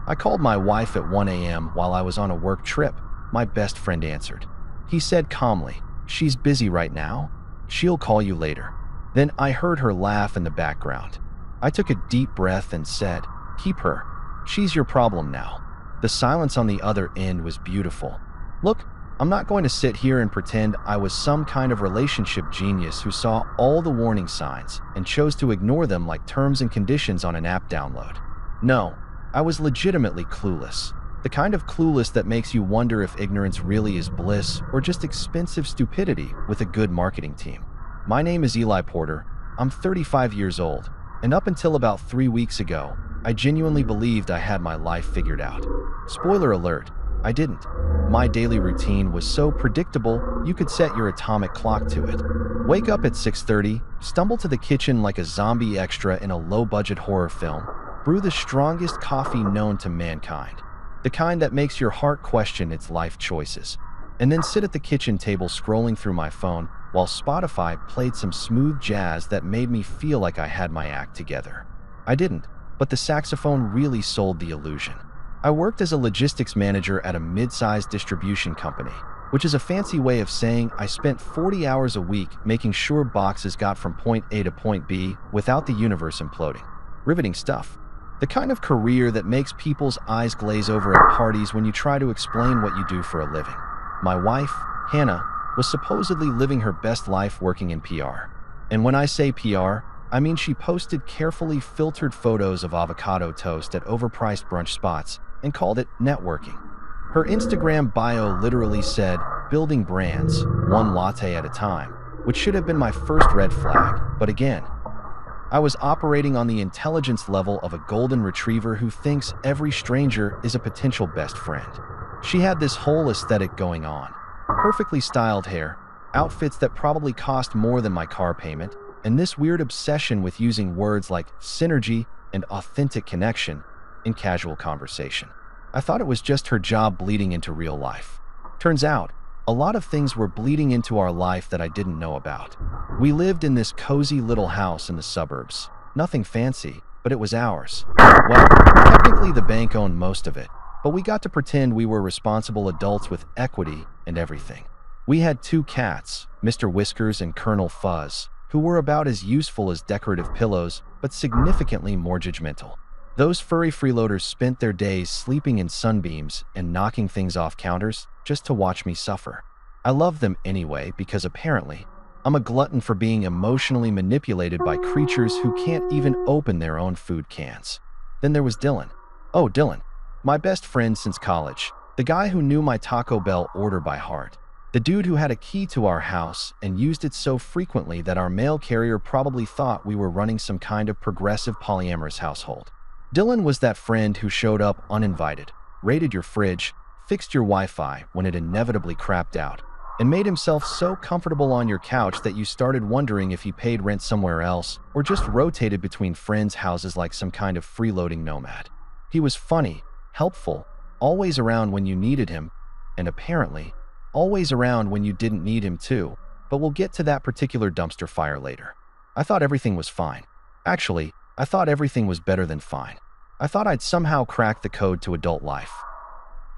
I called my wife at 1 a.m. while I was on a work trip. My best friend answered. He said calmly, "She's busy right now. She'll call you later." Then I heard her laugh in the background. I took a deep breath and said, "Keep her. She's your problem now." The silence on the other end was beautiful. Look, I'm not going to sit here and pretend I was some kind of relationship genius who saw all the warning signs and chose to ignore them like terms and conditions on an app download. No, I was legitimately clueless. The kind of clueless that makes you wonder if ignorance really is bliss or just expensive stupidity with a good marketing team. My name is Eli Porter. I'm 35 years old, and up until about 3 weeks ago, I genuinely believed I had my life figured out. Spoiler alert, I didn't. My daily routine was so predictable you could set your atomic clock to it. Wake up at 6:30, stumble to the kitchen like a zombie extra in a low-budget horror film, brew the strongest coffee known to mankind, the kind that makes your heart question its life choices, and then sit at the kitchen table scrolling through my phone while Spotify played some smooth jazz that made me feel like I had my act together. I didn't, but the saxophone really sold the illusion. I worked as a logistics manager at a mid-sized distribution company, which is a fancy way of saying I spent 40 hours a week making sure boxes got from point A to point B without the universe imploding. Riveting stuff. The kind of career that makes people's eyes glaze over at parties when you try to explain what you do for a living. My wife, Hannah, was supposedly living her best life working in PR. And when I say PR, I mean she posted carefully filtered photos of avocado toast at overpriced brunch spots and called it networking. Her Instagram bio literally said, "Building brands, one latte at a time," which should have been my first red flag, but again, I was operating on the intelligence level of a golden retriever who thinks every stranger is a potential best friend. She had this whole aesthetic going on. Perfectly styled hair, outfits that probably cost more than my car payment, and this weird obsession with using words like synergy and authentic connection in casual conversation. I thought it was just her job bleeding into real life. Turns out, a lot of things were bleeding into our life that I didn't know about. We lived in this cozy little house in the suburbs. Nothing fancy, but it was ours. Well, technically the bank owned most of it, but we got to pretend we were responsible adults with equity and everything. We had 2 cats, Mr. Whiskers and Colonel Fuzz, who were about as useful as decorative pillows, but significantly more judgmental. Those furry freeloaders spent their days sleeping in sunbeams and knocking things off counters just to watch me suffer. I loved them anyway because apparently, I'm a glutton for being emotionally manipulated by creatures who can't even open their own food cans. Then there was Dylan. Oh, Dylan. My best friend since college. The guy who knew my Taco Bell order by heart. The dude who had a key to our house and used it so frequently that our mail carrier probably thought we were running some kind of progressive polyamorous household. Dylan was that friend who showed up uninvited, raided your fridge, fixed your Wi-Fi when it inevitably crapped out, and made himself so comfortable on your couch that you started wondering if he paid rent somewhere else or just rotated between friends' houses like some kind of freeloading nomad. He was funny, helpful, always around when you needed him, and apparently, always around when you didn't need him too, but we'll get to that particular dumpster fire later. I thought everything was fine. Actually, I thought everything was better than fine. I thought I'd somehow cracked the code to adult life.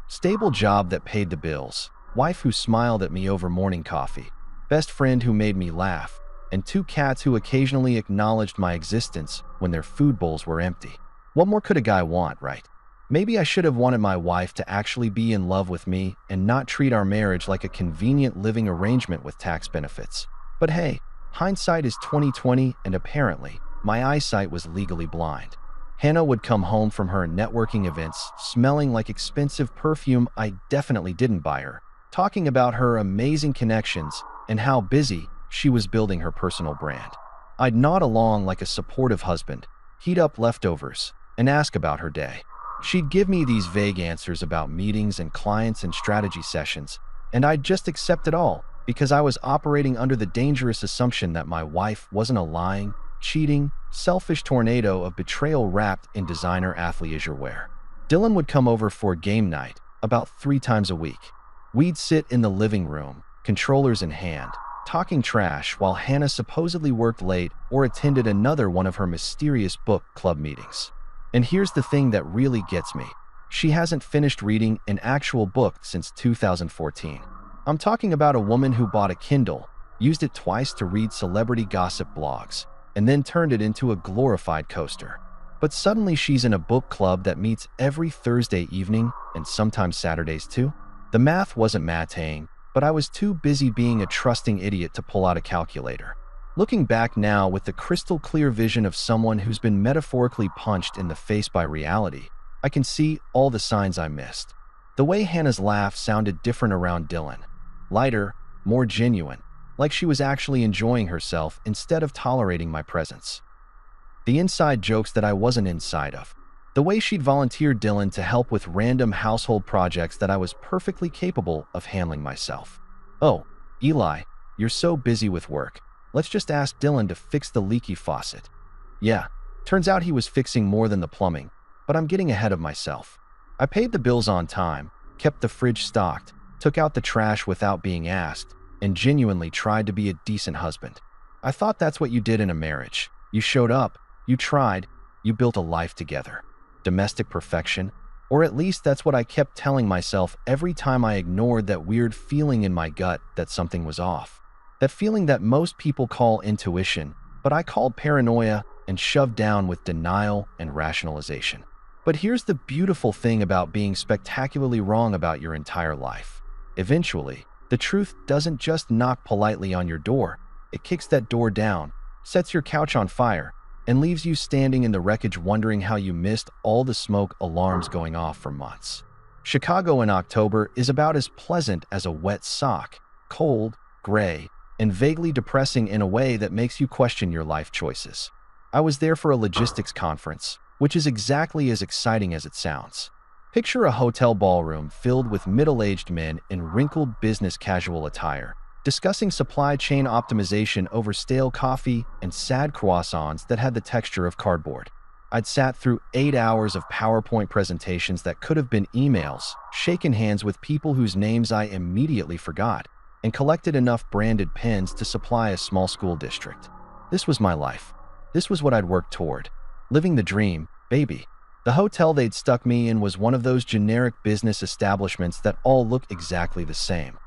Stable job that paid the bills, wife who smiled at me over morning coffee, best friend who made me laugh, and 2 cats who occasionally acknowledged my existence when their food bowls were empty. What more could a guy want, right? Maybe I should have wanted my wife to actually be in love with me and not treat our marriage like a convenient living arrangement with tax benefits. But hey, hindsight is 20/20, and apparently, my eyesight was legally blind. Hannah would come home from her networking events smelling like expensive perfume I definitely didn't buy her, talking about her amazing connections and how busy she was building her personal brand. I'd nod along like a supportive husband, heat up leftovers, and ask about her day. She'd give me these vague answers about meetings and clients and strategy sessions, and I'd just accept it all because I was operating under the dangerous assumption that my wife wasn't a lying, cheating, selfish tornado of betrayal wrapped in designer athleisure wear. Dylan would come over for game night about 3 times a week. We'd sit in the living room, controllers in hand, talking trash while Hannah supposedly worked late or attended another one of her mysterious book club meetings. And here's the thing that really gets me. She hasn't finished reading an actual book since 2014. I'm talking about a woman who bought a Kindle, used it twice to read celebrity gossip blogs, and then turned it into a glorified coaster. But suddenly she's in a book club that meets every Thursday evening and sometimes Saturdays too. The math wasn't mathing, but I was too busy being a trusting idiot to pull out a calculator. Looking back now with the crystal clear vision of someone who's been metaphorically punched in the face by reality, I can see all the signs I missed. The way Hannah's laugh sounded different around Dylan. Lighter, more genuine, like she was actually enjoying herself instead of tolerating my presence. The inside jokes that I wasn't inside of. The way she'd volunteered Dylan to help with random household projects that I was perfectly capable of handling myself. Oh, Eli, you're so busy with work. Let's just ask Dylan to fix the leaky faucet. Yeah, turns out he was fixing more than the plumbing, but I'm getting ahead of myself. I paid the bills on time, kept the fridge stocked, took out the trash without being asked, and genuinely tried to be a decent husband. I thought that's what you did in a marriage. You showed up, you tried, you built a life together. Domestic perfection, or at least that's what I kept telling myself every time I ignored that weird feeling in my gut that something was off. That feeling that most people call intuition, but I called paranoia and shoved down with denial and rationalization. But here's the beautiful thing about being spectacularly wrong about your entire life. Eventually, the truth doesn't just knock politely on your door, it kicks that door down, sets your couch on fire, and leaves you standing in the wreckage wondering how you missed all the smoke alarms going off for months. Chicago in October is about as pleasant as a wet sock, cold, gray, and vaguely depressing in a way that makes you question your life choices. I was there for a logistics conference, which is exactly as exciting as it sounds. Picture a hotel ballroom filled with middle-aged men in wrinkled business casual attire, discussing supply chain optimization over stale coffee and sad croissants that had the texture of cardboard. I'd sat through 8 hours of PowerPoint presentations that could have been emails, shaken hands with people whose names I immediately forgot, and collected enough branded pens to supply a small school district. This was my life. This was what I'd worked toward. Living the dream, baby. The hotel they'd stuck me in was one of those generic business establishments that all look exactly the same.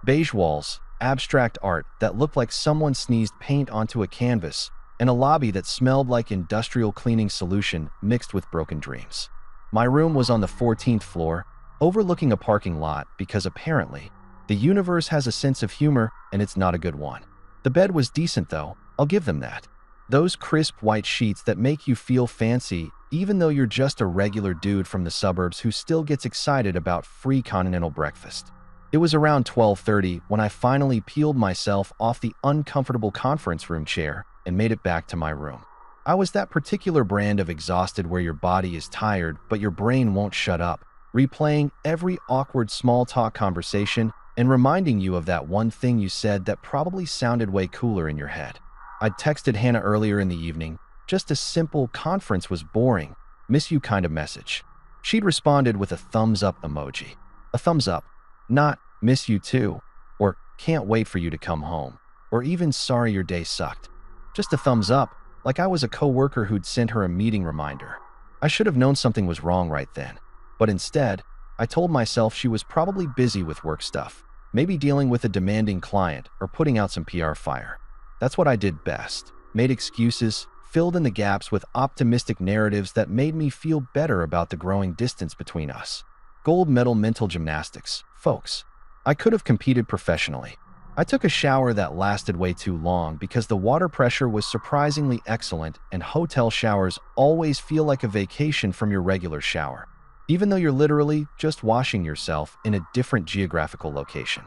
Beige walls, abstract art that looked like someone sneezed paint onto a canvas, and a lobby that smelled like industrial cleaning solution mixed with broken dreams. My room was on the 14th floor, overlooking a parking lot because apparently, the universe has a sense of humor and it's not a good one. The bed was decent though, I'll give them that. Those crisp white sheets that make you feel fancy even though you're just a regular dude from the suburbs who still gets excited about free continental breakfast. It was around 12:30 when I finally peeled myself off the uncomfortable conference room chair and made it back to my room. I was that particular brand of exhausted where your body is tired but your brain won't shut up, replaying every awkward small talk conversation and reminding you of that one thing you said that probably sounded way cooler in your head. I'd texted Hannah earlier in the evening, just a simple "conference was boring, miss you" kind of message. She'd responded with a thumbs up emoji. A thumbs up, not "miss you too," or "can't wait for you to come home," or even "sorry your day sucked." Just a thumbs up, like I was a coworker who'd sent her a meeting reminder. I should have known something was wrong right then, but instead, I told myself she was probably busy with work stuff, maybe dealing with a demanding client or putting out some PR fire. That's what I did best. Made excuses, filled in the gaps with optimistic narratives that made me feel better about the growing distance between us. Gold medal mental gymnastics, folks. I could have competed professionally. I took a shower that lasted way too long because the water pressure was surprisingly excellent and hotel showers always feel like a vacation from your regular shower, even though you're literally just washing yourself in a different geographical location.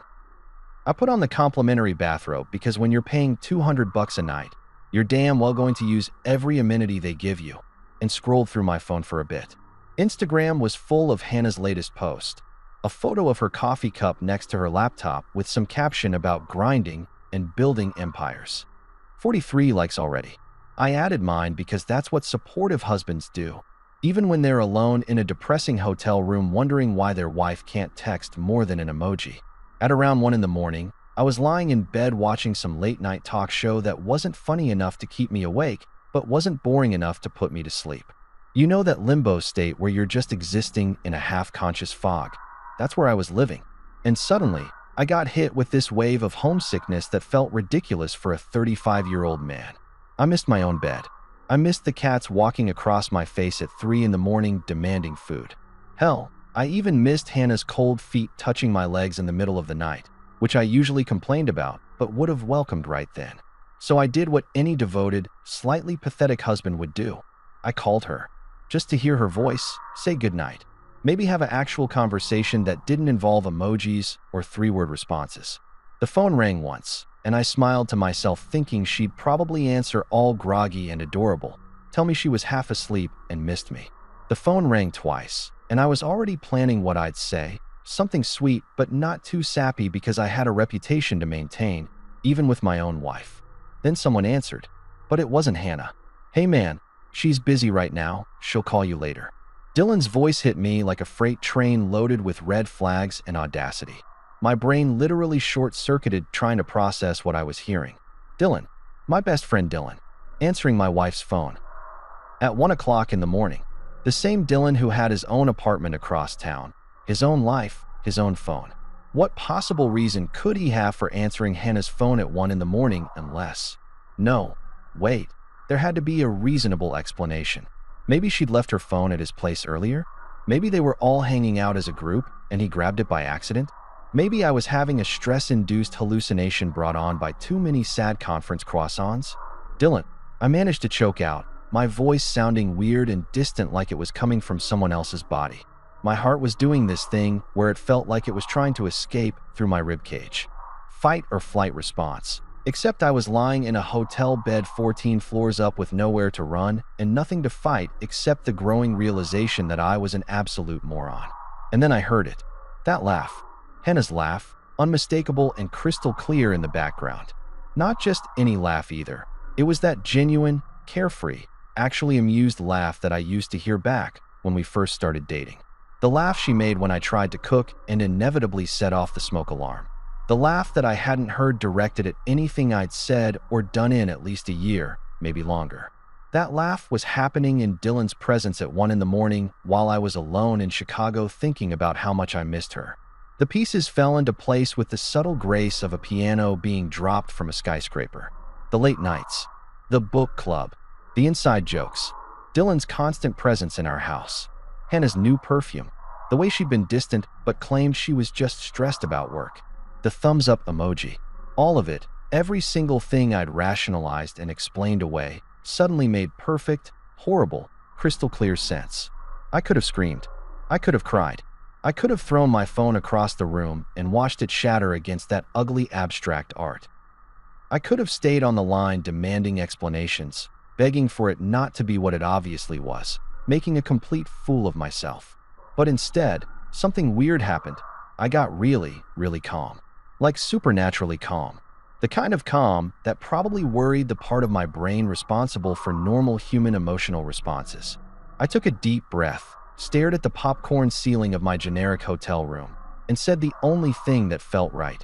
I put on the complimentary bathrobe because when you're paying $200 a night, you're damn well going to use every amenity they give you, and scrolled through my phone for a bit. Instagram was full of Hannah's latest post, a photo of her coffee cup next to her laptop with some caption about grinding and building empires. 43 likes already. I added mine because that's what supportive husbands do, even when they're alone in a depressing hotel room wondering why their wife can't text more than an emoji. At around 1 in the morning, I was lying in bed watching some late-night talk show that wasn't funny enough to keep me awake, but wasn't boring enough to put me to sleep. You know that limbo state where you're just existing in a half-conscious fog. That's where I was living. And suddenly, I got hit with this wave of homesickness that felt ridiculous for a 35-year-old man. I missed my own bed. I missed the cats walking across my face at 3 in the morning demanding food. Hell, I even missed Hannah's cold feet touching my legs in the middle of the night, which I usually complained about but would have welcomed right then. So I did what any devoted, slightly pathetic husband would do. I called her, just to hear her voice, say goodnight. Maybe have an actual conversation that didn't involve emojis or 3-word responses. The phone rang once, and I smiled to myself thinking she'd probably answer all groggy and adorable, tell me she was half asleep and missed me. The phone rang twice, and I was already planning what I'd say, something sweet but not too sappy because I had a reputation to maintain, even with my own wife. Then someone answered, but it wasn't Hannah. Hey man, she's busy right now, she'll call you later. Dylan's voice hit me like a freight train loaded with red flags and audacity. My brain literally short-circuited trying to process what I was hearing. Dylan, my best friend Dylan, answering my wife's phone. At 1 o'clock in the morning, the same Dylan who had his own apartment across town, his own life, his own phone. What possible reason could he have for answering Hannah's phone at 1 in the morning unless… No, wait, there had to be a reasonable explanation. Maybe she'd left her phone at his place earlier? Maybe they were all hanging out as a group and he grabbed it by accident? Maybe I was having a stress-induced hallucination brought on by too many sad conference croissants? Dylan, I managed to choke out, my voice sounding weird and distant like it was coming from someone else's body. My heart was doing this thing where it felt like it was trying to escape through my ribcage. Fight or flight response. Except I was lying in a hotel bed 14 floors up with nowhere to run and nothing to fight except the growing realization that I was an absolute moron. And then I heard it. That laugh. Hannah's laugh, unmistakable and crystal clear in the background. Not just any laugh either. It was that genuine, carefree, actually amused laugh that I used to hear back when we first started dating. The laugh she made when I tried to cook and inevitably set off the smoke alarm. The laugh that I hadn't heard directed at anything I'd said or done in at least a year, maybe longer. That laugh was happening in Dylan's presence at 1 in the morning while I was alone in Chicago thinking about how much I missed her. The pieces fell into place with the subtle grace of a piano being dropped from a skyscraper. The late nights, the book club, the inside jokes, Dylan's constant presence in our house, Hannah's new perfume, the way she'd been distant but claimed she was just stressed about work. The thumbs up emoji. All of it, every single thing I'd rationalized and explained away, suddenly made perfect, horrible, crystal clear sense. I could have screamed. I could have cried. I could have thrown my phone across the room and watched it shatter against that ugly abstract art. I could have stayed on the line demanding explanations, begging for it not to be what it obviously was, making a complete fool of myself. But instead, something weird happened. I got really, really calm. Like supernaturally calm. The kind of calm that probably worried the part of my brain responsible for normal human emotional responses. I took a deep breath, stared at the popcorn ceiling of my generic hotel room, and said the only thing that felt right.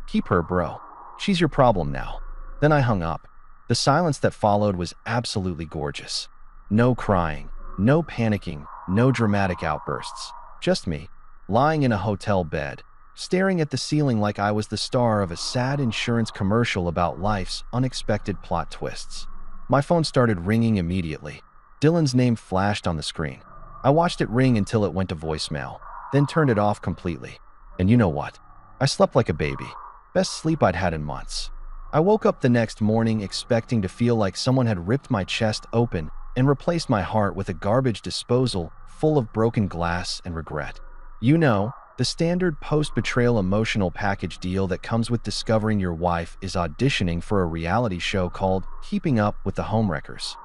Keep her, bro. She's your problem now. Then I hung up. The silence that followed was absolutely gorgeous. No crying, no panicking, no dramatic outbursts. Just me, lying in a hotel bed, staring at the ceiling like I was the star of a sad insurance commercial about life's unexpected plot twists. My phone started ringing immediately. Dylan's name flashed on the screen. I watched it ring until it went to voicemail, then turned it off completely. And you know what? I slept like a baby. Best sleep I'd had in months. I woke up the next morning expecting to feel like someone had ripped my chest open and replaced my heart with a garbage disposal full of broken glass and regret. You know, the standard post-betrayal emotional package deal that comes with discovering your wife is auditioning for a reality show called Keeping Up with the Homewreckers.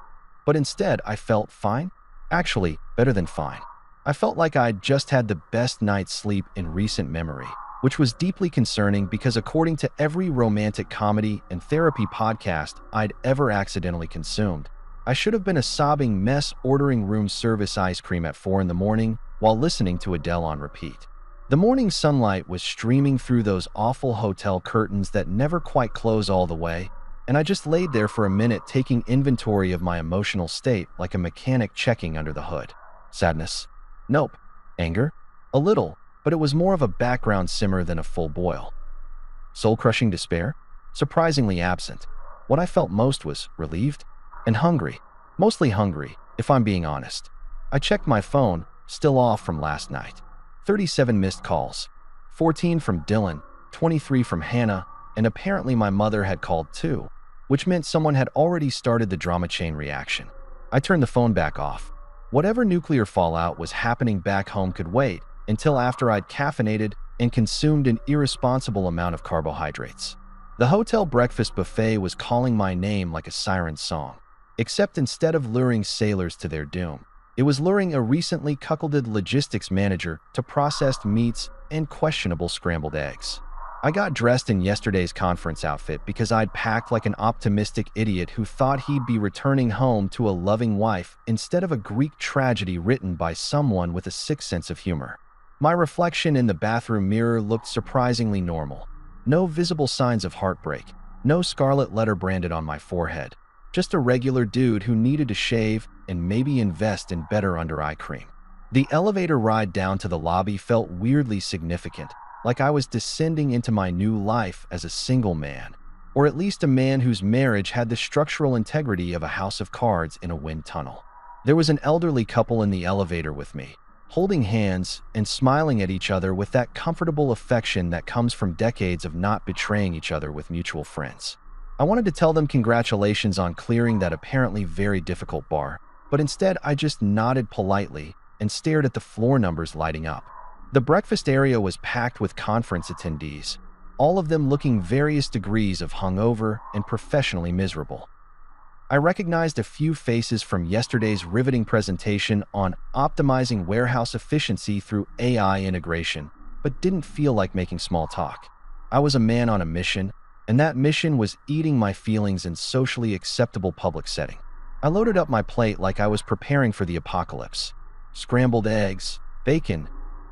But instead, I felt fine. Actually, better than fine. I felt like I'd just had the best night's sleep in recent memory, which was deeply concerning because according to every romantic comedy and therapy podcast I'd ever accidentally consumed, I should have been a sobbing mess ordering room service ice cream at 4 in the morning while listening to Adele on repeat. The morning sunlight was streaming through those awful hotel curtains that never quite close all the way, And I just laid there for a minute taking inventory of my emotional state like a mechanic checking under the hood. Sadness? Nope. Anger? A little, but it was more of a background simmer than a full boil. Soul-crushing despair? Surprisingly absent. What I felt most was relieved and hungry. Mostly hungry, if I'm being honest. I checked my phone, still off from last night. 37 missed calls. 14 from Dylan, 23 from Hannah, and apparently my mother had called too, which meant someone had already started the drama chain reaction. I turned the phone back off. Whatever nuclear fallout was happening back home could wait until after I'd caffeinated and consumed an irresponsible amount of carbohydrates. The hotel breakfast buffet was calling my name like a siren song, except instead of luring sailors to their doom, it was luring a recently cuckolded logistics manager to processed meats and questionable scrambled eggs. I got dressed in yesterday's conference outfit because I'd packed like an optimistic idiot who thought he'd be returning home to a loving wife instead of a Greek tragedy written by someone with a sick sense of humor. My reflection in the bathroom mirror looked surprisingly normal. No visible signs of heartbreak, no scarlet letter branded on my forehead. Just a regular dude who needed to shave and maybe invest in better under-eye cream. The elevator ride down to the lobby felt weirdly significant, like I was descending into my new life as a single man, or at least a man whose marriage had the structural integrity of a house of cards in a wind tunnel. There was an elderly couple in the elevator with me, holding hands and smiling at each other with that comfortable affection that comes from decades of not betraying each other with mutual friends. I wanted to tell them congratulations on clearing that apparently very difficult bar, but instead I just nodded politely and stared at the floor numbers lighting up. The breakfast area was packed with conference attendees, all of them looking various degrees of hungover and professionally miserable. I recognized a few faces from yesterday's riveting presentation on optimizing warehouse efficiency through AI integration, but didn't feel like making small talk. I was a man on a mission, and that mission was eating my feelings in socially acceptable public setting. I loaded up my plate like I was preparing for the apocalypse. Scrambled eggs, bacon,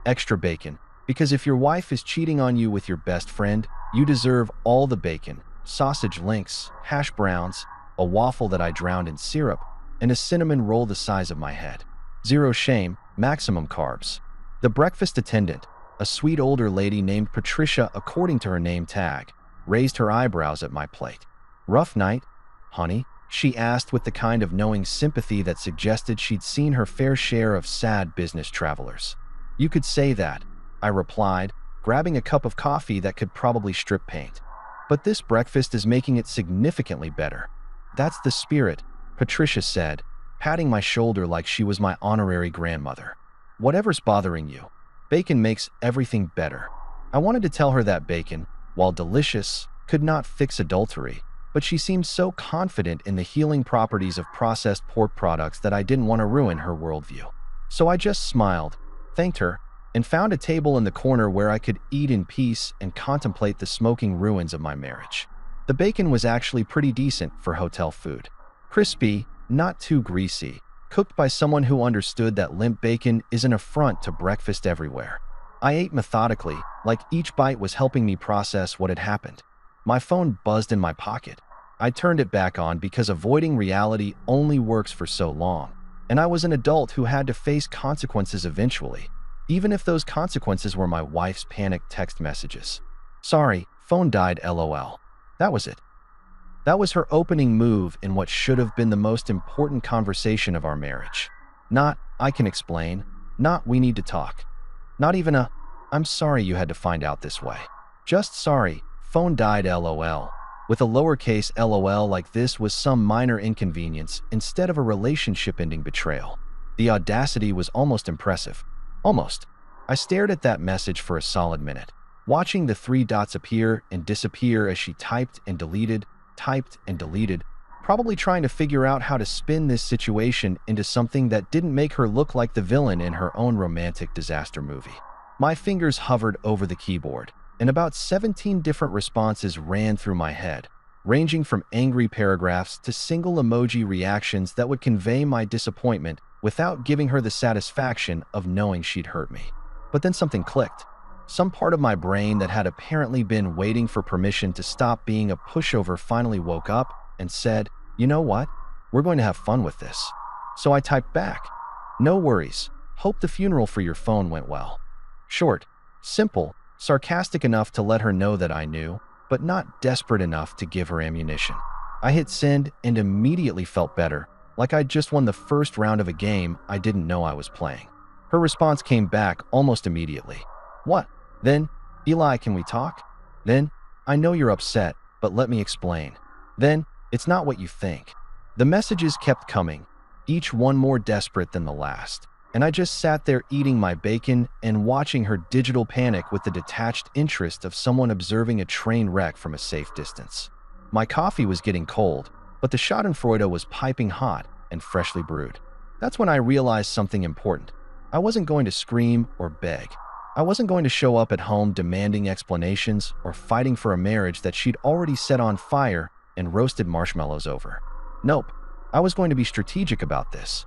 extra bacon, because if your wife is cheating on you with your best friend, you deserve all the bacon, sausage links, hash browns, a waffle that I drowned in syrup, and a cinnamon roll the size of my head. Zero shame, maximum carbs. The breakfast attendant, a sweet older lady named Patricia according to her name tag, raised her eyebrows at my plate. Rough night, honey? She asked with the kind of knowing sympathy that suggested she'd seen her fair share of sad business travelers. You could say that, I replied, grabbing a cup of coffee that could probably strip paint. But this breakfast is making it significantly better. That's the spirit, Patricia said, patting my shoulder like she was my honorary grandmother. Whatever's bothering you, bacon makes everything better. I wanted to tell her that bacon, while delicious, could not fix adultery, but she seemed so confident in the healing properties of processed pork products that I didn't want to ruin her worldview. So I just smiled, thanked her, and found a table in the corner where I could eat in peace and contemplate the smoking ruins of my marriage. The bacon was actually pretty decent for hotel food. Crispy, not too greasy, cooked by someone who understood that limp bacon is an affront to breakfast everywhere. I ate methodically, like each bite was helping me process what had happened. My phone buzzed in my pocket. I turned it back on because avoiding reality only works for so long, and I was an adult who had to face consequences eventually, even if those consequences were my wife's panicked text messages. Sorry, phone died LOL. That was it. That was her opening move in what should have been the most important conversation of our marriage. Not, I can explain. Not, we need to talk. Not even a, I'm sorry you had to find out this way. Just sorry, phone died LOL. With a lowercase LOL like this was some minor inconvenience instead of a relationship-ending betrayal. The audacity was almost impressive. Almost. I stared at that message for a solid minute, watching the three dots appear and disappear as she typed and deleted, probably trying to figure out how to spin this situation into something that didn't make her look like the villain in her own romantic disaster movie. My fingers hovered over the keyboard, and about 17 different responses ran through my head, ranging from angry paragraphs to single emoji reactions that would convey my disappointment without giving her the satisfaction of knowing she'd hurt me. But then something clicked. Some part of my brain that had apparently been waiting for permission to stop being a pushover finally woke up and said, "You know what? We're going to have fun with this." So I typed back, "No worries. Hope the funeral for your phone went well." Short, simple, sarcastic enough to let her know that I knew, but not desperate enough to give her ammunition. I hit send and immediately felt better, like I'd just won the first round of a game I didn't know I was playing. Her response came back almost immediately. "What? Then, Eli, can we talk?" Then, "I know you're upset, but let me explain." Then, "It's not what you think." The messages kept coming, each one more desperate than the last, and I just sat there eating my bacon and watching her digital panic with the detached interest of someone observing a train wreck from a safe distance. My coffee was getting cold, but the Schadenfreude was piping hot and freshly brewed. That's when I realized something important. I wasn't going to scream or beg. I wasn't going to show up at home demanding explanations or fighting for a marriage that she'd already set on fire and roasted marshmallows over. Nope, I was going to be strategic about this.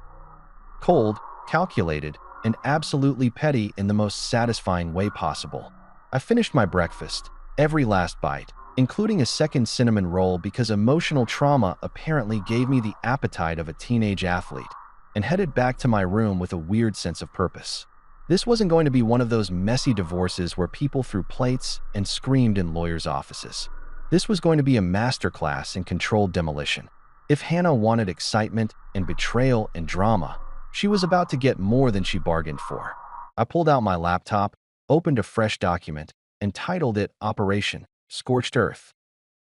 Cold, calculated, and absolutely petty in the most satisfying way possible. I finished my breakfast, every last bite, including a second cinnamon roll because emotional trauma apparently gave me the appetite of a teenage athlete, and headed back to my room with a weird sense of purpose. This wasn't going to be one of those messy divorces where people threw plates and screamed in lawyers' offices. This was going to be a masterclass in controlled demolition. If Hannah wanted excitement and betrayal and drama, she was about to get more than she bargained for. I pulled out my laptop, opened a fresh document, and titled it Operation Scorched Earth.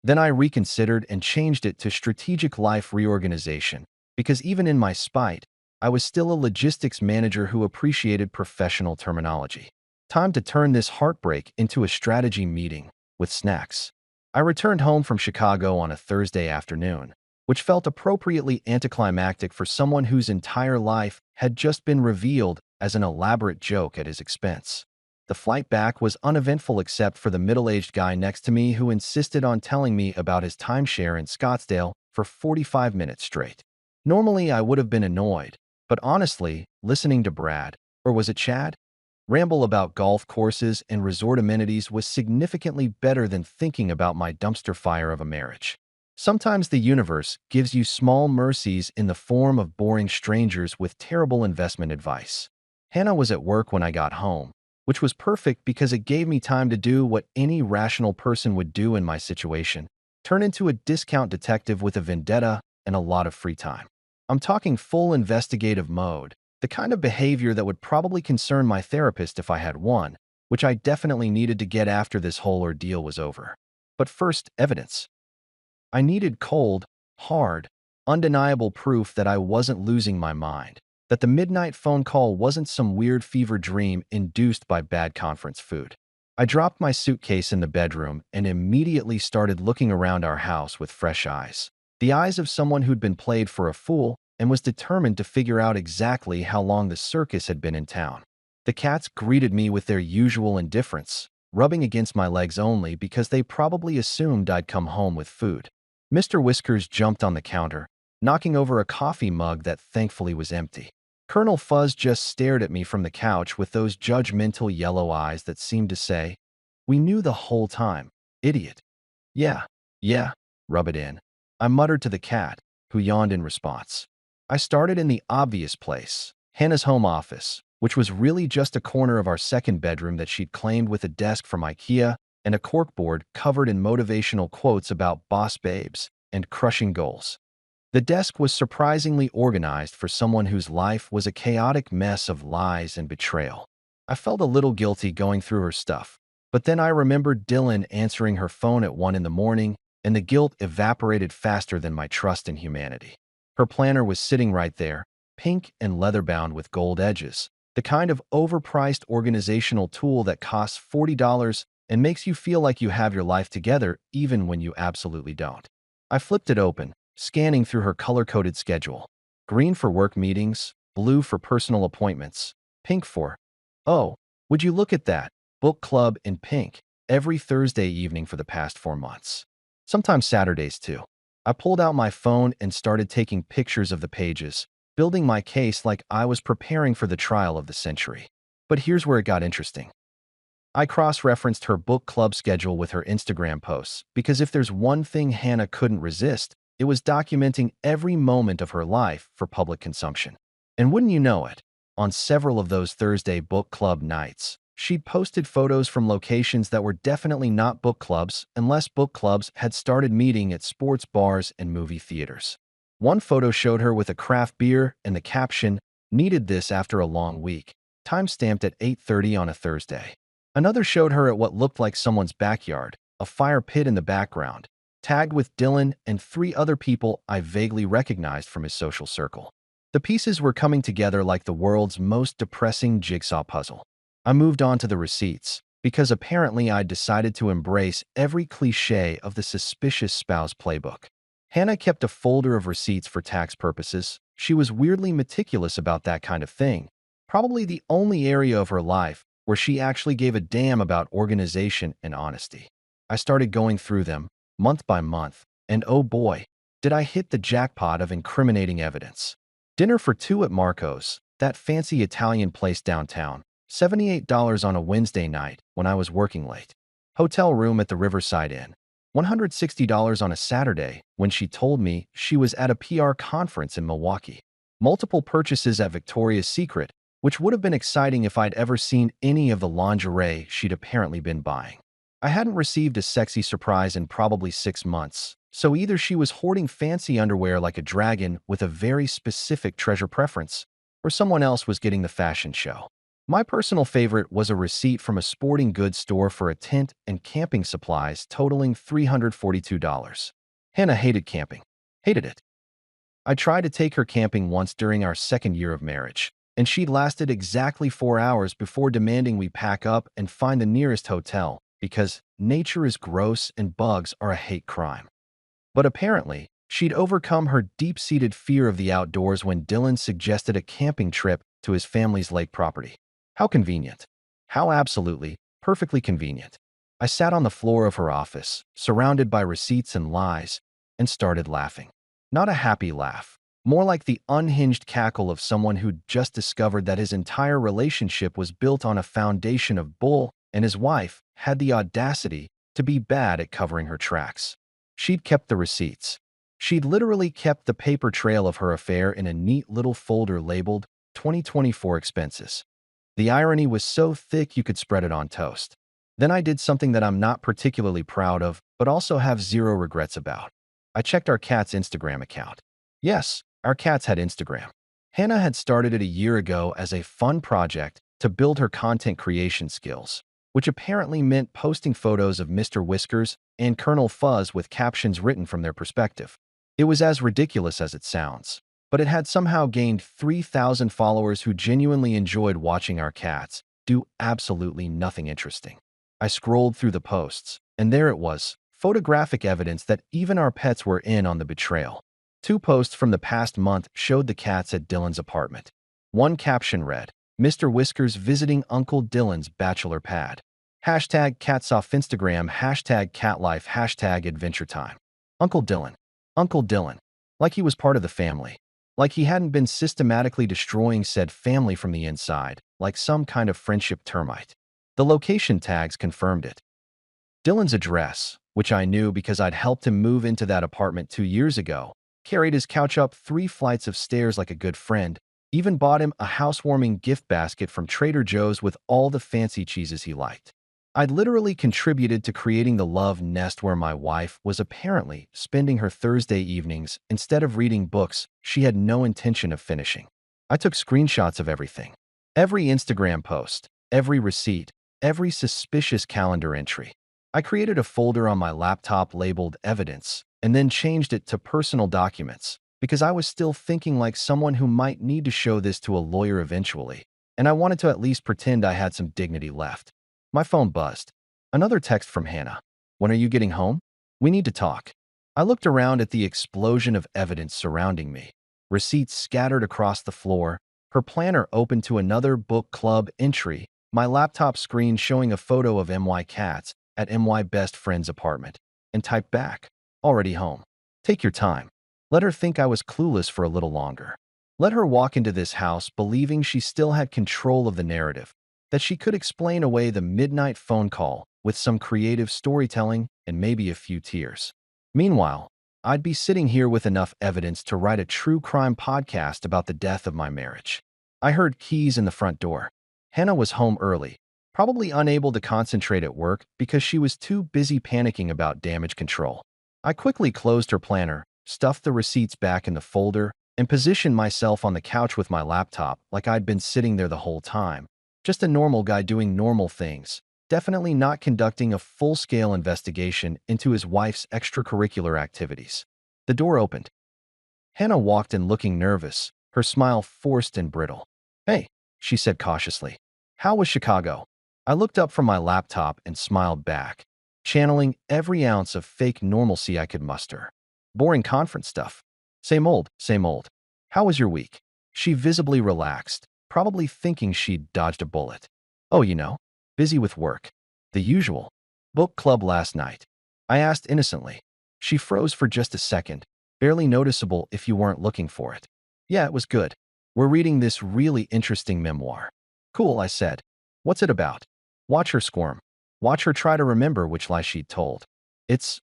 Then I reconsidered and changed it to Strategic Life Reorganization, because even in my spite, I was still a logistics manager who appreciated professional terminology. Time to turn this heartbreak into a strategy meeting with snacks. I returned home from Chicago on a Thursday afternoon, which felt appropriately anticlimactic for someone whose entire life had just been revealed as an elaborate joke at his expense. The flight back was uneventful except for the middle-aged guy next to me who insisted on telling me about his timeshare in Scottsdale for 45 minutes straight. Normally, I would have been annoyed, but honestly, listening to Brad, or was it Chad, ramble about golf courses and resort amenities was significantly better than thinking about my dumpster fire of a marriage. Sometimes the universe gives you small mercies in the form of boring strangers with terrible investment advice. Hannah was at work when I got home, which was perfect because it gave me time to do what any rational person would do in my situation: turn into a discount detective with a vendetta and a lot of free time. I'm talking full investigative mode, the kind of behavior that would probably concern my therapist if I had one, which I definitely needed to get after this whole ordeal was over. But first, evidence. I needed cold, hard, undeniable proof that I wasn't losing my mind, that the midnight phone call wasn't some weird fever dream induced by bad conference food. I dropped my suitcase in the bedroom and immediately started looking around our house with fresh eyes. The eyes of someone who'd been played for a fool and was determined to figure out exactly how long the circus had been in town. The cats greeted me with their usual indifference, rubbing against my legs only because they probably assumed I'd come home with food. Mr. Whiskers jumped on the counter, knocking over a coffee mug that thankfully was empty. Colonel Fuzz just stared at me from the couch with those judgmental yellow eyes that seemed to say, "We knew the whole time, idiot." Yeah, rub it in," I muttered to the cat, who yawned in response. I started in the obvious place, Hannah's home office, which was really just a corner of our second bedroom that she'd claimed with a desk from IKEA and a corkboard covered in motivational quotes about boss babes and crushing goals. The desk was surprisingly organized for someone whose life was a chaotic mess of lies and betrayal. I felt a little guilty going through her stuff, but then I remembered Dylan answering her phone at 1 in the morning, and the guilt evaporated faster than my trust in humanity. Her planner was sitting right there, pink and leather-bound with gold edges, the kind of overpriced organizational tool that costs $40 and makes you feel like you have your life together even when you absolutely don't. I flipped it open, scanning through her color-coded schedule. Green for work meetings, blue for personal appointments, pink for, oh, would you look at that, book club in pink, every Thursday evening for the past 4 months. Sometimes Saturdays too. I pulled out my phone and started taking pictures of the pages, building my case like I was preparing for the trial of the century. But here's where it got interesting. I cross-referenced her book club schedule with her Instagram posts because if there's one thing Hannah couldn't resist, it was documenting every moment of her life for public consumption. And wouldn't you know it, on several of those Thursday book club nights, she'd posted photos from locations that were definitely not book clubs unless book clubs had started meeting at sports bars and movie theaters. One photo showed her with a craft beer and the caption, "Needed this after a long week," time-stamped at 8:30 on a Thursday. Another showed her at what looked like someone's backyard, a fire pit in the background, tagged with Dylan and 3 other people I vaguely recognized from his social circle. The pieces were coming together like the world's most depressing jigsaw puzzle. I moved on to the receipts, because apparently I'd decided to embrace every cliché of the suspicious spouse playbook. Hannah kept a folder of receipts for tax purposes. She was weirdly meticulous about that kind of thing, probably the only area of her life where she actually gave a damn about organization and honesty. I started going through them, month by month, and oh boy, did I hit the jackpot of incriminating evidence. Dinner for 2 at Marco's, that fancy Italian place downtown, $78 on a Wednesday night when I was working late. Hotel room at the Riverside Inn, $160 on a Saturday when she told me she was at a PR conference in Milwaukee. Multiple purchases at Victoria's Secret, which would have been exciting if I'd ever seen any of the lingerie she'd apparently been buying. I hadn't received a sexy surprise in probably 6 months, so either she was hoarding fancy underwear like a dragon with a very specific treasure preference, or someone else was getting the fashion show. My personal favorite was a receipt from a sporting goods store for a tent and camping supplies totaling $342. Hannah hated camping. Hated it. I tried to take her camping once during our 2nd year of marriage, and she lasted exactly 4 hours before demanding we pack up and find the nearest hotel because nature is gross and bugs are a hate crime. But apparently, she'd overcome her deep-seated fear of the outdoors when Dylan suggested a camping trip to his family's lake property. How convenient. How absolutely, perfectly convenient. I sat on the floor of her office, surrounded by receipts and lies, and started laughing. Not a happy laugh. More like the unhinged cackle of someone who'd just discovered that his entire relationship was built on a foundation of bull and his wife had the audacity to be bad at covering her tracks. She'd kept the receipts. She'd literally kept the paper trail of her affair in a neat little folder labeled 2024 expenses. The irony was so thick you could spread it on toast. Then I did something that I'm not particularly proud of, but also have zero regrets about. I checked our cat's Instagram account. Yes, our cats had Instagram. Hannah had started it a year ago as a fun project to build her content creation skills, which apparently meant posting photos of Mr. Whiskers and Colonel Fuzz with captions written from their perspective. It was as ridiculous as it sounds, but it had somehow gained 3,000 followers who genuinely enjoyed watching our cats do absolutely nothing interesting. I scrolled through the posts, and there it was, photographic evidence that even our pets were in on the betrayal. 2 posts from the past month showed the cats at Dylan's apartment. One caption read, "Mr. Whiskers visiting Uncle Dylan's bachelor pad. Hashtag catsoff Instagram, hashtag catlife, hashtag adventure time." Uncle Dylan. Uncle Dylan. Like he was part of the family. Like he hadn't been systematically destroying said family from the inside, like some kind of friendship termite. The location tags confirmed it. Dylan's address, which I knew because I'd helped him move into that apartment 2 years ago, carried his couch up 3 flights of stairs like a good friend, even bought him a housewarming gift basket from Trader Joe's with all the fancy cheeses he liked. I'd literally contributed to creating the love nest where my wife was apparently spending her Thursday evenings instead of reading books she had no intention of finishing. I took screenshots of everything. Every Instagram post, every receipt, every suspicious calendar entry. I created a folder on my laptop labeled Evidence and then changed it to Personal Documents because I was still thinking like someone who might need to show this to a lawyer eventually, and I wanted to at least pretend I had some dignity left. My phone buzzed. Another text from Hannah. "When are you getting home? We need to talk." I looked around at the explosion of evidence surrounding me. Receipts scattered across the floor, her planner open to another book club entry, my laptop screen showing a photo of MY Cats at MY Best Friend's apartment, and typed back, "Already home. Take your time. Let her think I was clueless for a little longer. Let her walk into this house believing she still had control of the narrative. that she could explain away the midnight phone call with some creative storytelling and maybe a few tears. Meanwhile, I'd be sitting here with enough evidence to write a true crime podcast about the death of my marriage. I heard keys in the front door. Hannah was home early, probably unable to concentrate at work because she was too busy panicking about damage control. I quickly closed her planner, stuffed the receipts back in the folder, and positioned myself on the couch with my laptop like I'd been sitting there the whole time. Just a normal guy doing normal things, definitely not conducting a full-scale investigation into his wife's extracurricular activities. The door opened. Hannah walked in looking nervous, her smile forced and brittle. "Hey," she said cautiously. "How was Chicago?" I looked up from my laptop and smiled back, channeling every ounce of fake normalcy I could muster. "Boring conference stuff. Same old, same old. How was your week?" She visibly relaxed, probably thinking she'd dodged a bullet. "Oh, busy with work. The usual. Book club last night." I asked innocently. She froze for just a second, barely noticeable if you weren't looking for it. "Yeah, it was good. We're reading this really interesting memoir." "Cool," I said. "What's it about?" Watch her squirm. Watch her try to remember which lie she'd told. It's,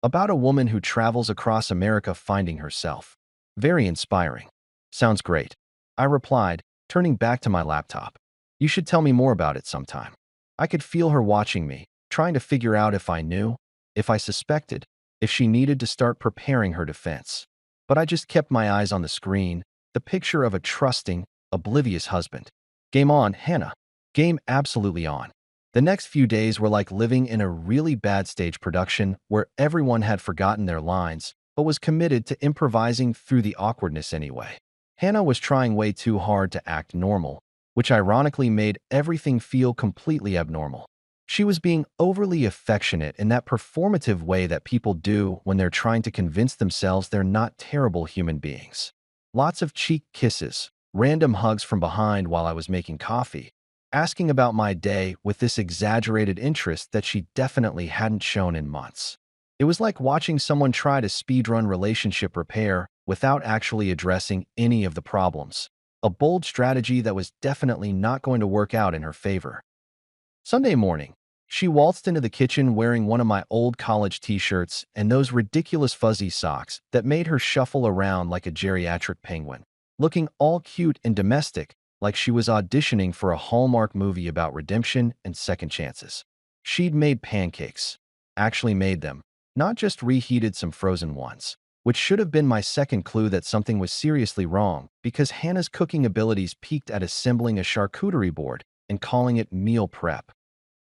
about a woman who travels across America finding herself. Very inspiring. Sounds great. I replied, turning back to my laptop. "You should tell me more about it sometime." I could feel her watching me, trying to figure out if I knew, if I suspected, if she needed to start preparing her defense. But I just kept my eyes on the screen, the picture of a trusting, oblivious husband. Game on, Hannah. Game absolutely on. The next few days were like living in a really bad stage production where everyone had forgotten their lines, but was committed to improvising through the awkwardness anyway. Hannah was trying way too hard to act normal, which ironically made everything feel completely abnormal. She was being overly affectionate in that performative way that people do when they're trying to convince themselves they're not terrible human beings. Lots of cheek kisses, random hugs from behind while I was making coffee, asking about my day with this exaggerated interest that she definitely hadn't shown in months. It was like watching someone try to speedrun relationship repair without actually addressing any of the problems. A bold strategy that was definitely not going to work out in her favor. Sunday morning, she waltzed into the kitchen wearing one of my old college t-shirts and those ridiculous fuzzy socks that made her shuffle around like a geriatric penguin, looking all cute and domestic, like she was auditioning for a Hallmark movie about redemption and second chances. She'd made pancakes. Actually made them, not just reheated some frozen ones, which should have been my second clue that something was seriously wrong because Hannah's cooking abilities peaked at assembling a charcuterie board and calling it meal prep.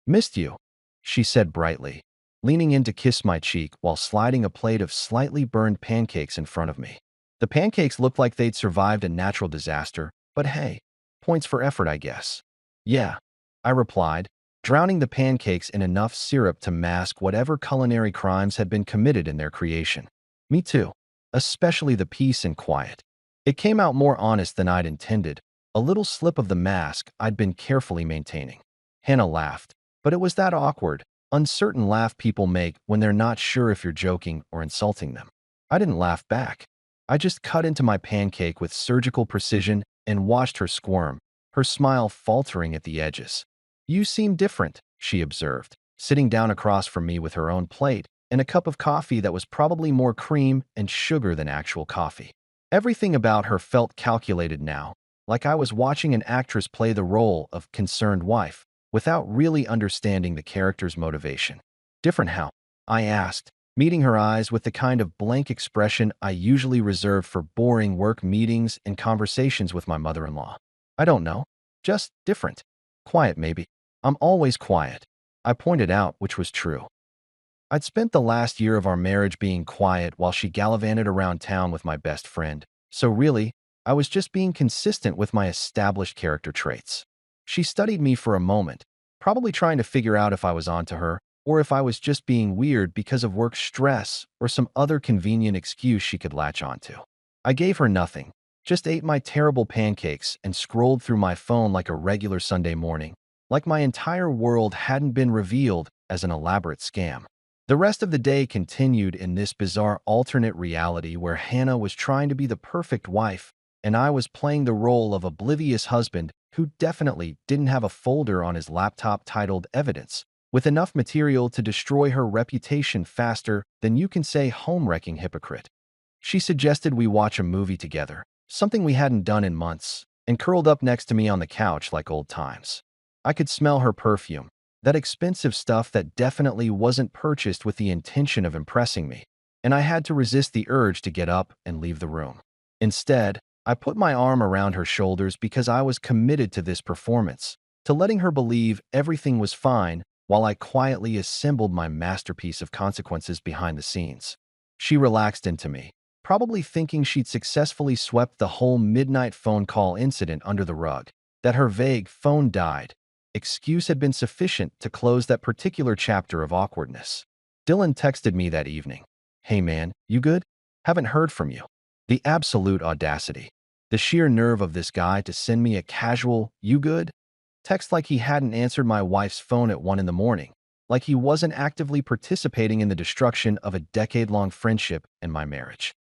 "Missed you," she said brightly, leaning in to kiss my cheek while sliding a plate of slightly burned pancakes in front of me. The pancakes looked like they'd survived a natural disaster, but hey, points for effort, I guess. "Yeah," I replied, drowning the pancakes in enough syrup to mask whatever culinary crimes had been committed in their creation. "Me too, especially the peace and quiet." It came out more honest than I'd intended, a little slip of the mask I'd been carefully maintaining. Hannah laughed, but it was that awkward, uncertain laugh people make when they're not sure if you're joking or insulting them. I didn't laugh back. I just cut into my pancake with surgical precision and watched her squirm, her smile faltering at the edges. "You seem different," she observed, sitting down across from me with her own plate and a cup of coffee that was probably more cream and sugar than actual coffee. Everything about her felt calculated now, like I was watching an actress play the role of concerned wife, without really understanding the character's motivation. "Different how?" I asked, meeting her eyes with the kind of blank expression I usually reserve for boring work meetings and conversations with my mother-in-law. "I don't know. Just different. Quiet, maybe." "I'm always quiet," I pointed out, which was true. I'd spent the last year of our marriage being quiet while she gallivanted around town with my best friend, so really, I was just being consistent with my established character traits. She studied me for a moment, probably trying to figure out if I was onto her, or if I was just being weird because of work stress or some other convenient excuse she could latch onto. I gave her nothing, just ate my terrible pancakes and scrolled through my phone like a regular Sunday morning, like my entire world hadn't been revealed as an elaborate scam. The rest of the day continued in this bizarre alternate reality where Hannah was trying to be the perfect wife and I was playing the role of oblivious husband who definitely didn't have a folder on his laptop titled Evidence, with enough material to destroy her reputation faster than you can say home-wrecking hypocrite. She suggested we watch a movie together, something we hadn't done in months, and curled up next to me on the couch like old times. I could smell her perfume, that expensive stuff that definitely wasn't purchased with the intention of impressing me, and I had to resist the urge to get up and leave the room. Instead, I put my arm around her shoulders because I was committed to this performance, to letting her believe everything was fine while I quietly assembled my masterpiece of consequences behind the scenes. She relaxed into me, probably thinking she'd successfully swept the whole midnight phone call incident under the rug, that her vague "phone died" excuse had been sufficient to close that particular chapter of awkwardness. Dylan texted me that evening. "Hey man, you good? Haven't heard from you." The absolute audacity. The sheer nerve of this guy to send me a casual "you good?" text like he hadn't answered my wife's phone at 1 in the morning, like he wasn't actively participating in the destruction of a decade-long friendship and my marriage.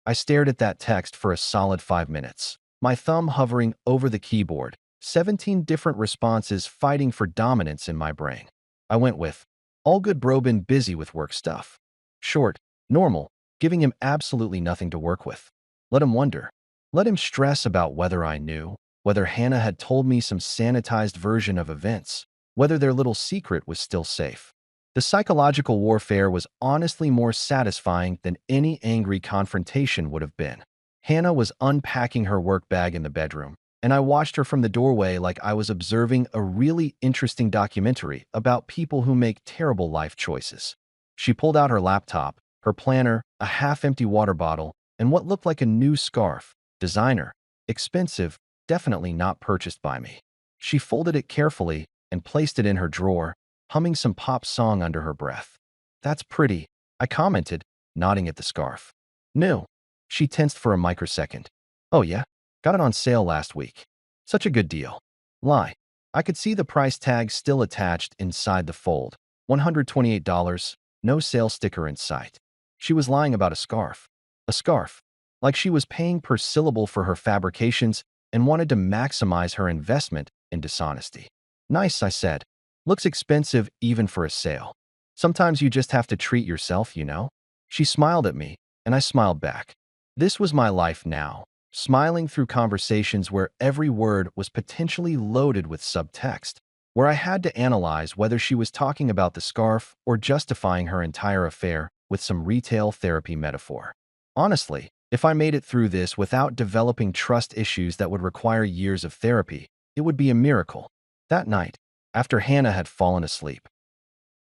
I stared at that text for a solid 5 minutes, my thumb hovering over the keyboard, 17 different responses fighting for dominance in my brain. I went with, "All good bro, been busy with work stuff." Short, normal, giving him absolutely nothing to work with. Let him wonder. Let him stress about whether I knew, whether Hannah had told me some sanitized version of events, whether their little secret was still safe. The psychological warfare was honestly more satisfying than any angry confrontation would have been. Hannah was unpacking her work bag in the bedroom, and I watched her from the doorway like I was observing a really interesting documentary about people who make terrible life choices. She pulled out her laptop, her planner, a half-empty water bottle, and what looked like a new scarf. Designer. Expensive, definitely not purchased by me. She folded it carefully and placed it in her drawer, humming some pop song under her breath. "That's pretty," I commented, nodding at the scarf. "New." She tensed for a microsecond. "Oh yeah? Got it on sale last week. Such a good deal." Lie. I could see the price tag still attached inside the fold. $128, no sale sticker in sight. She was lying about a scarf. A scarf. Like she was paying per syllable for her fabrications and wanted to maximize her investment in dishonesty. "Nice," I said. "Looks expensive even for a sale. Sometimes you just have to treat yourself, you know?" She smiled at me, and I smiled back. This was my life now, smiling through conversations where every word was potentially loaded with subtext, where I had to analyze whether she was talking about the scarf or justifying her entire affair with some retail therapy metaphor. Honestly, if I made it through this without developing trust issues that would require years of therapy, it would be a miracle. That night, after Hannah had fallen asleep,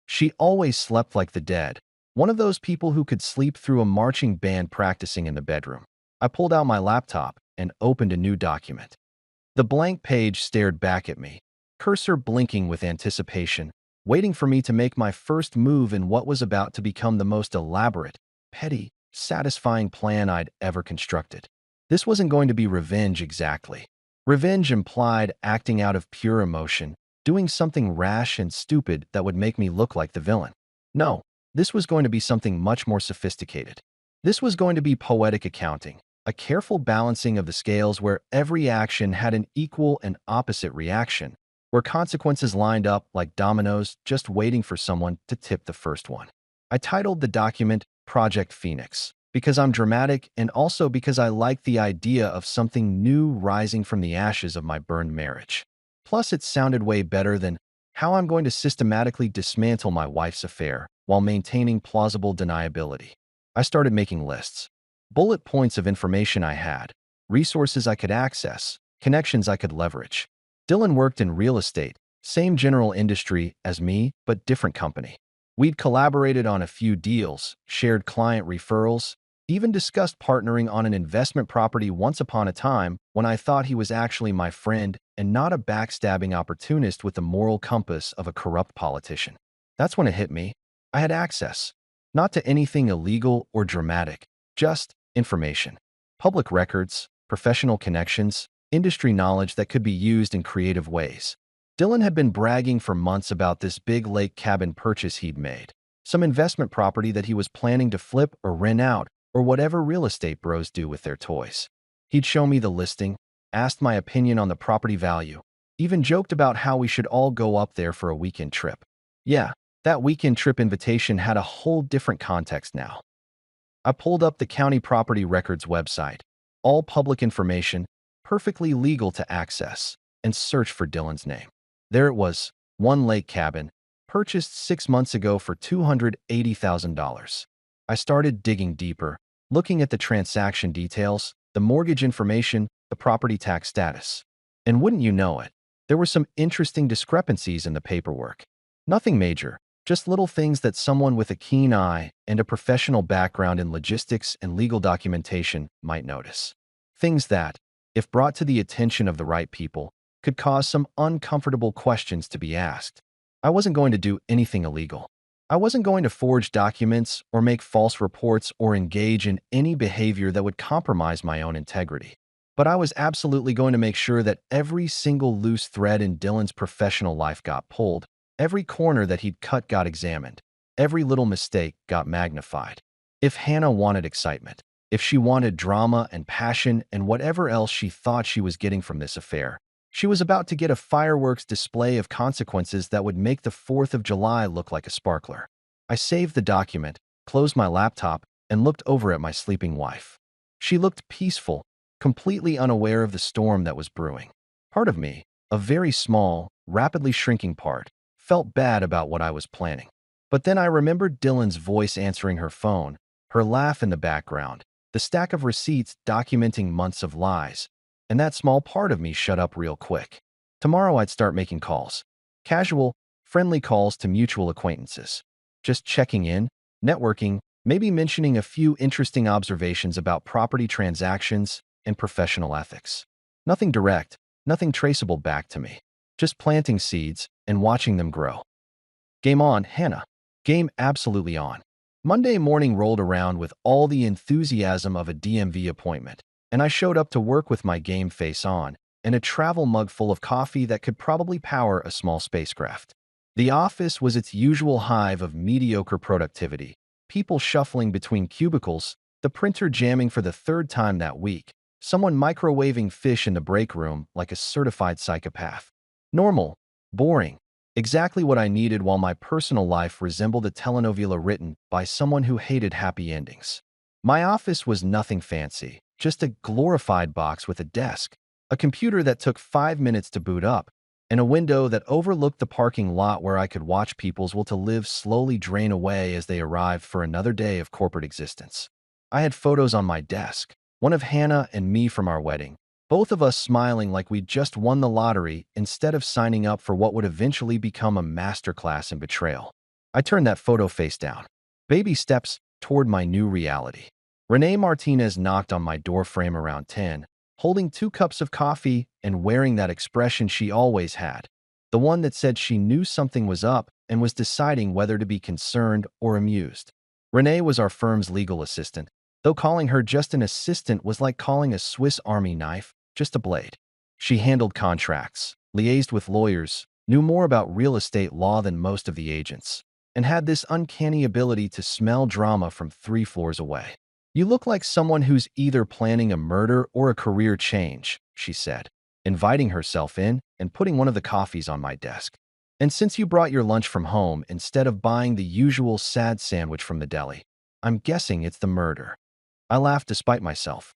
she always slept like the dead, one of those people who could sleep through a marching band practicing in the bedroom. I pulled out my laptop and opened a new document. The blank page stared back at me, cursor blinking with anticipation, waiting for me to make my first move in what was about to become the most elaborate, petty, satisfying plan I'd ever constructed. This wasn't going to be revenge exactly. Revenge implied acting out of pure emotion, doing something rash and stupid that would make me look like the villain. No, this was going to be something much more sophisticated. This was going to be poetic accounting, a careful balancing of the scales where every action had an equal and opposite reaction, where consequences lined up like dominoes just waiting for someone to tip the first one. I titled the document Project Phoenix because I'm dramatic and also because I like the idea of something new rising from the ashes of my burned marriage. Plus, it sounded way better than how I'm going to systematically dismantle my wife's affair while maintaining plausible deniability. I started making lists. Bullet points of information I had, resources I could access, connections I could leverage. Dylan worked in real estate, same general industry as me, but different company. We'd collaborated on a few deals, shared client referrals, even discussed partnering on an investment property once upon a time when I thought he was actually my friend and not a backstabbing opportunist with the moral compass of a corrupt politician. That's when it hit me. I had access, not to anything illegal or dramatic, just information. Public records, professional connections, industry knowledge that could be used in creative ways. Dylan had been bragging for months about this big lake cabin purchase he'd made, some investment property that he was planning to flip or rent out, or whatever real estate bros do with their toys. He'd show me the listing, asked my opinion on the property value, even joked about how we should all go up there for a weekend trip. Yeah, that weekend trip invitation had a whole different context now. I pulled up the county property records website, all public information, perfectly legal to access, and searched for Dylan's name. There it was, one lake cabin, purchased 6 months ago for $280,000. I started digging deeper, looking at the transaction details, the mortgage information, the property tax status. And wouldn't you know it, there were some interesting discrepancies in the paperwork. Nothing major, just little things that someone with a keen eye and a professional background in logistics and legal documentation might notice. Things that, if brought to the attention of the right people, could cause some uncomfortable questions to be asked. I wasn't going to do anything illegal. I wasn't going to forge documents or make false reports or engage in any behavior that would compromise my own integrity. But I was absolutely going to make sure that every single loose thread in Dylan's professional life got pulled, every corner that he'd cut got examined, every little mistake got magnified. If Hannah wanted excitement, if she wanted drama and passion and whatever else she thought she was getting from this affair, she was about to get a fireworks display of consequences that would make the 4th of July look like a sparkler. I saved the document, closed my laptop, and looked over at my sleeping wife. She looked peaceful, completely unaware of the storm that was brewing. Part of me, a very small, rapidly shrinking part, felt bad about what I was planning. But then I remembered Dylan's voice answering her phone, her laugh in the background, the stack of receipts documenting months of lies, and that small part of me shut up real quick. Tomorrow I'd start making calls. Casual, friendly calls to mutual acquaintances. Just checking in, networking, maybe mentioning a few interesting observations about property transactions and professional ethics. Nothing direct, nothing traceable back to me. Just planting seeds and watching them grow. Game on, Hannah. Game absolutely on. Monday morning rolled around with all the enthusiasm of a DMV appointment, and I showed up to work with my game face on and a travel mug full of coffee that could probably power a small spacecraft. The office was its usual hive of mediocre productivity, people shuffling between cubicles, the printer jamming for the 3rd time that week, someone microwaving fish in the break room like a certified psychopath. Normal, boring, exactly what I needed while my personal life resembled a telenovela written by someone who hated happy endings. My office was nothing fancy, just a glorified box with a desk, a computer that took 5 minutes to boot up, and a window that overlooked the parking lot where I could watch people's will to live slowly drain away as they arrived for another day of corporate existence. I had photos on my desk, one of Hannah and me from our wedding, both of us smiling like we'd just won the lottery instead of signing up for what would eventually become a masterclass in betrayal. I turned that photo face down. Baby steps toward my new reality. Renee Martinez knocked on my door frame around 10, holding 2 cups of coffee and wearing that expression she always had, the one that said she knew something was up and was deciding whether to be concerned or amused. Renee was our firm's legal assistant, though calling her just an assistant was like calling a Swiss Army knife just a blade. She handled contracts, liaised with lawyers, knew more about real estate law than most of the agents, and had this uncanny ability to smell drama from 3 floors away. "You look like someone who's either planning a murder or a career change," she said, inviting herself in and putting one of the coffees on my desk. "And since you brought your lunch from home instead of buying the usual sad sandwich from the deli, I'm guessing it's the murder." I laughed despite myself.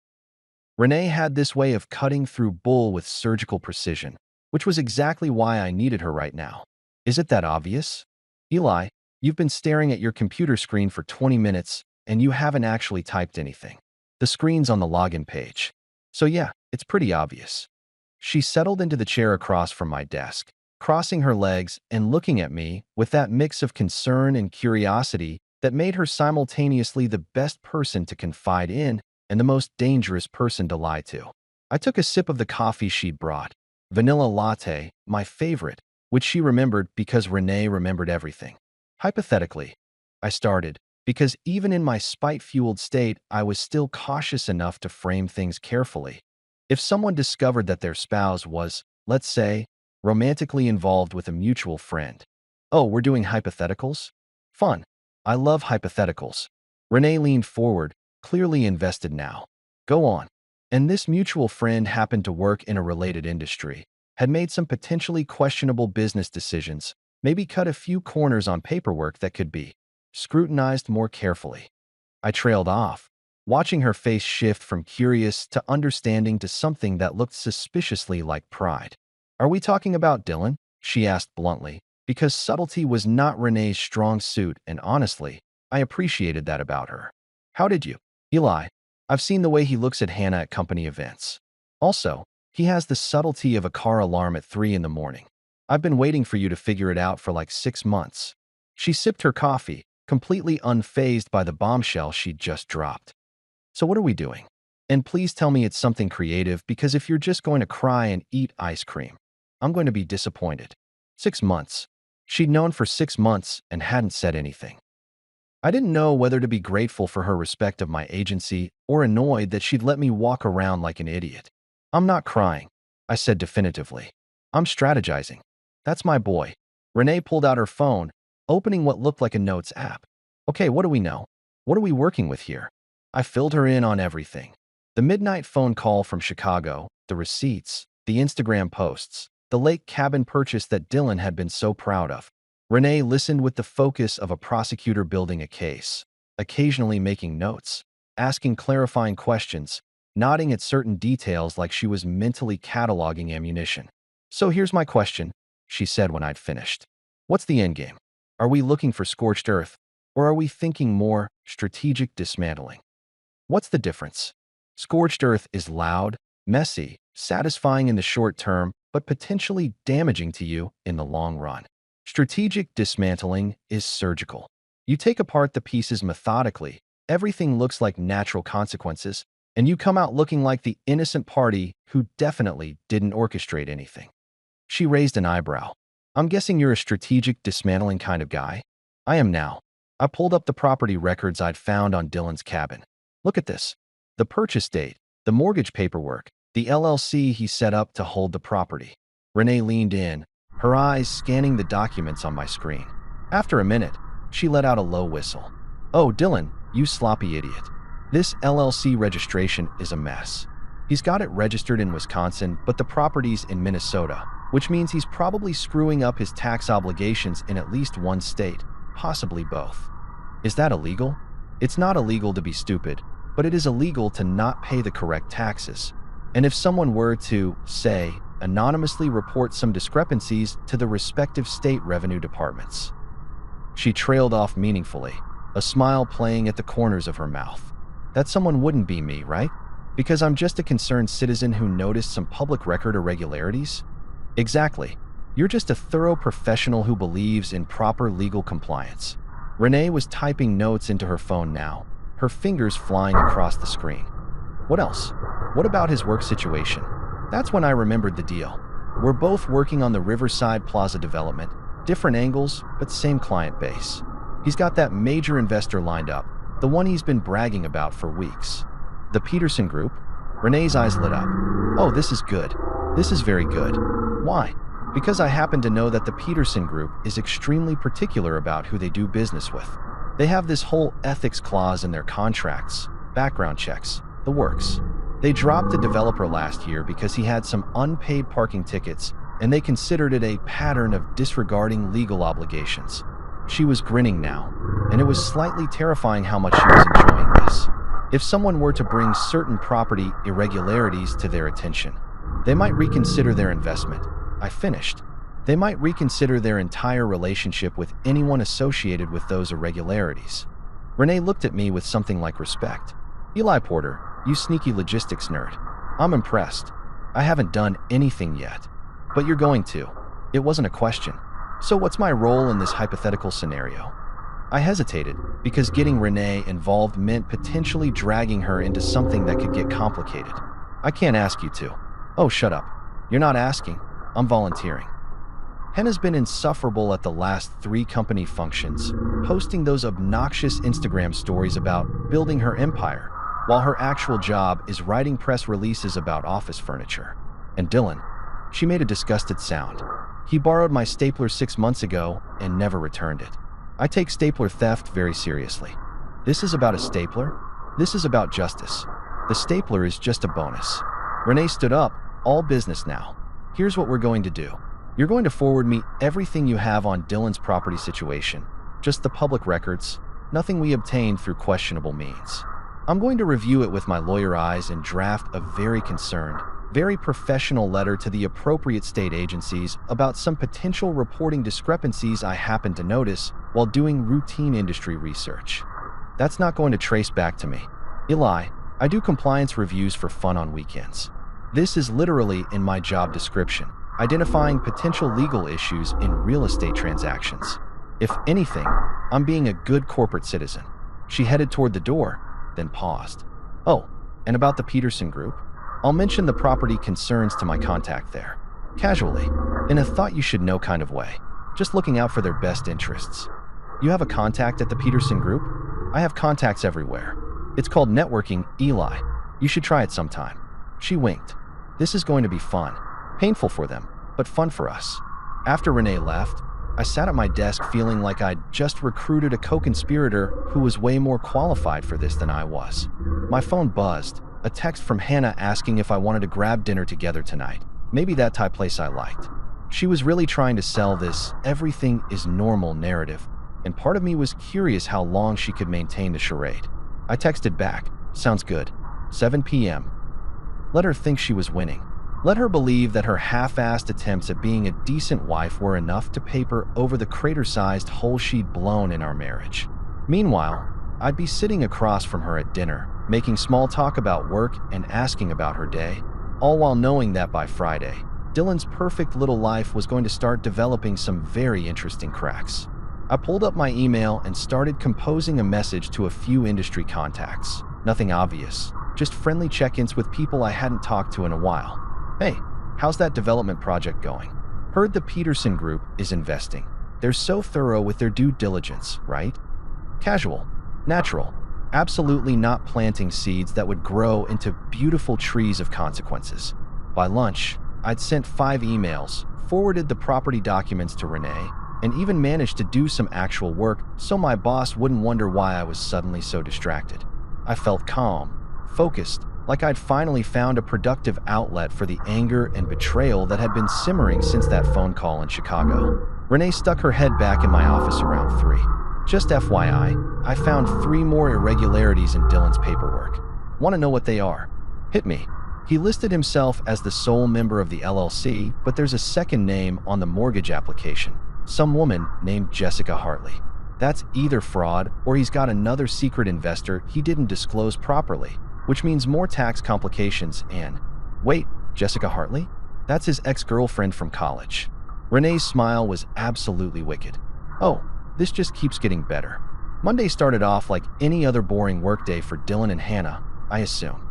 Renee had this way of cutting through bull with surgical precision, which was exactly why I needed her right now. "Is it that obvious? Eli, you've been staring at your computer screen for 20 minutes and you haven't actually typed anything. The screen's on the login page. So yeah, it's pretty obvious." She settled into the chair across from my desk, crossing her legs and looking at me with that mix of concern and curiosity that made her simultaneously the best person to confide in and the most dangerous person to lie to. I took a sip of the coffee she'd brought, vanilla latte, my favorite, which she remembered because Renee remembered everything. "Hypothetically," I started, because even in my spite-fueled state, I was still cautious enough to frame things carefully. If someone discovered that their spouse was, let's say, romantically involved with a mutual friend. "Oh, we're doing hypotheticals? Fun. I love hypotheticals." Renee leaned forward, clearly invested now. "Go on." And this mutual friend happened to work in a related industry, had made some potentially questionable business decisions, maybe cut a few corners on paperwork that could be scrutinized more carefully. I trailed off, watching her face shift from curious to understanding to something that looked suspiciously like pride. "Are we talking about Dylan?" she asked bluntly, because subtlety was not Renee's strong suit, and honestly, I appreciated that about her. "How did you?" "Eli, I've seen the way he looks at Hannah at company events. Also, he has the subtlety of a car alarm at 3 in the morning. I've been waiting for you to figure it out for like 6 months." She sipped her coffee, completely unfazed by the bombshell she'd just dropped. "So what are we doing? And please tell me it's something creative, because if you're just going to cry and eat ice cream, I'm going to be disappointed." 6 months. She'd known for 6 months and hadn't said anything. I didn't know whether to be grateful for her respect of my agency or annoyed that she'd let me walk around like an idiot. "I'm not crying," I said definitively. "I'm strategizing. That's my boy." Renee pulled out her phone, opening what looked like a notes app. "Okay, what do we know? What are we working with here?" I filled her in on everything. The midnight phone call from Chicago, the receipts, the Instagram posts, the lake cabin purchase that Dylan had been so proud of. Renee listened with the focus of a prosecutor building a case, occasionally making notes, asking clarifying questions, nodding at certain details like she was mentally cataloging ammunition. "So here's my question," she said when I'd finished. "What's the endgame? Are we looking for scorched earth, or are we thinking more strategic dismantling? What's the difference? Scorched earth is loud, messy, satisfying in the short term, but potentially damaging to you in the long run. Strategic dismantling is surgical. You take apart the pieces methodically, everything looks like natural consequences, and you come out looking like the innocent party who definitely didn't orchestrate anything." She raised an eyebrow. "I'm guessing you're a strategic dismantling kind of guy?" "I am now." I pulled up the property records I'd found on Dylan's cabin. "Look at this. The purchase date, the mortgage paperwork, the LLC he set up to hold the property." Renee leaned in, her eyes scanning the documents on my screen. After a minute, she let out a low whistle. "Oh, Dylan, you sloppy idiot. This LLC registration is a mess. He's got it registered in Wisconsin, but the property's in Minnesota, which means he's probably screwing up his tax obligations in at least one state, possibly both. Is that illegal? It's not illegal to be stupid, but it is illegal to not pay the correct taxes. And if someone were to, say, anonymously report some discrepancies to the respective state revenue departments." She trailed off meaningfully, a smile playing at the corners of her mouth. "That someone wouldn't be me, right? Because I'm just a concerned citizen who noticed some public record irregularities?" "Exactly. You're just a thorough professional who believes in proper legal compliance." Renee was typing notes into her phone now, her fingers flying across the screen. "What else? What about his work situation?" That's when I remembered the deal. We're both working on the Riverside Plaza development, different angles, but same client base. He's got that major investor lined up, the one he's been bragging about for weeks. "The Peterson Group?" Renee's eyes lit up. "Oh, this is good. This is very good." "Why?" "Because I happen to know that the Peterson Group is extremely particular about who they do business with. They have this whole ethics clause in their contracts, background checks, the works. They dropped a developer last year because he had some unpaid parking tickets, and they considered it a pattern of disregarding legal obligations." She was grinning now, and it was slightly terrifying how much she was enjoying this. If someone were to bring certain property irregularities to their attention, they might reconsider their investment. I finished. They might reconsider their entire relationship with anyone associated with those irregularities. Renee looked at me with something like respect. "Eli Porter, you sneaky logistics nerd. I'm impressed. I haven't done anything yet. But you're going to." It wasn't a question. "So what's my role in this hypothetical scenario?" I hesitated, because getting Renee involved meant potentially dragging her into something that could get complicated. "I can't ask you to." "Oh, shut up. You're not asking. I'm volunteering." Hannah's been insufferable at the last 3 company functions, posting those obnoxious Instagram stories about building her empire, while her actual job is writing press releases about office furniture. And Dylan, she made a disgusted sound. "He borrowed my stapler 6 months ago and never returned it. I take stapler theft very seriously. This is about a stapler. This is about justice. The stapler is just a bonus. Renee stood up. All business now. Here's what we're going to do. You're going to forward me everything you have on Dylan's property situation. Just the public records. Nothing we obtained through questionable means. I'm going to review it with my lawyer eyes and draft a very concerned, very professional letter to the appropriate state agencies about some potential reporting discrepancies I happen to notice while doing routine industry research. That's not going to trace back to me. Eli, I do compliance reviews for fun on weekends. This is literally in my job description, identifying potential legal issues in real estate transactions. If anything, I'm being a good corporate citizen. She headed toward the door, then paused. Oh, and about the Peterson Group? I'll mention the property concerns to my contact there. Casually, in a thought-you-should-know kind of way, just looking out for their best interests. You have a contact at the Peterson Group? I have contacts everywhere. It's called networking, Eli. You should try it sometime. She winked. This is going to be fun. Painful for them, but fun for us. After Renee left, I sat at my desk feeling like I'd just recruited a co-conspirator who was way more qualified for this than I was. My phone buzzed, a text from Hannah asking if I wanted to grab dinner together tonight. Maybe that type place I liked. She was really trying to sell this everything is normal narrative, and part of me was curious how long she could maintain the charade. I texted back, sounds good. 7 p.m. Let her think she was winning. Let her believe that her half-assed attempts at being a decent wife were enough to paper over the crater-sized hole she'd blown in our marriage. Meanwhile, I'd be sitting across from her at dinner, making small talk about work and asking about her day, all while knowing that by Friday, Dylan's perfect little life was going to start developing some very interesting cracks. I pulled up my email and started composing a message to a few industry contacts. Nothing obvious, just friendly check-ins with people I hadn't talked to in a while. Hey, how's that development project going? Heard the Peterson Group is investing. They're so thorough with their due diligence, right? Casual, natural, absolutely not planting seeds that would grow into beautiful trees of consequences. By lunch, I'd sent 5 emails, forwarded the property documents to Renee, and even managed to do some actual work so my boss wouldn't wonder why I was suddenly so distracted. I felt calm, focused, like I'd finally found a productive outlet for the anger and betrayal that had been simmering since that phone call in Chicago. Renee stuck her head back in my office around 3. Just FYI, I found 3 more irregularities in Dylan's paperwork. Want to know what they are? Hit me. He listed himself as the sole member of the LLC, but there's a second name on the mortgage application. Some woman named Jessica Hartley. That's either fraud or he's got another secret investor he didn't disclose properly, which means more tax complications and… Wait, Jessica Hartley? That's his ex-girlfriend from college. Renee's smile was absolutely wicked. Oh, this just keeps getting better. Monday started off like any other boring workday for Dylan and Hannah, I assume.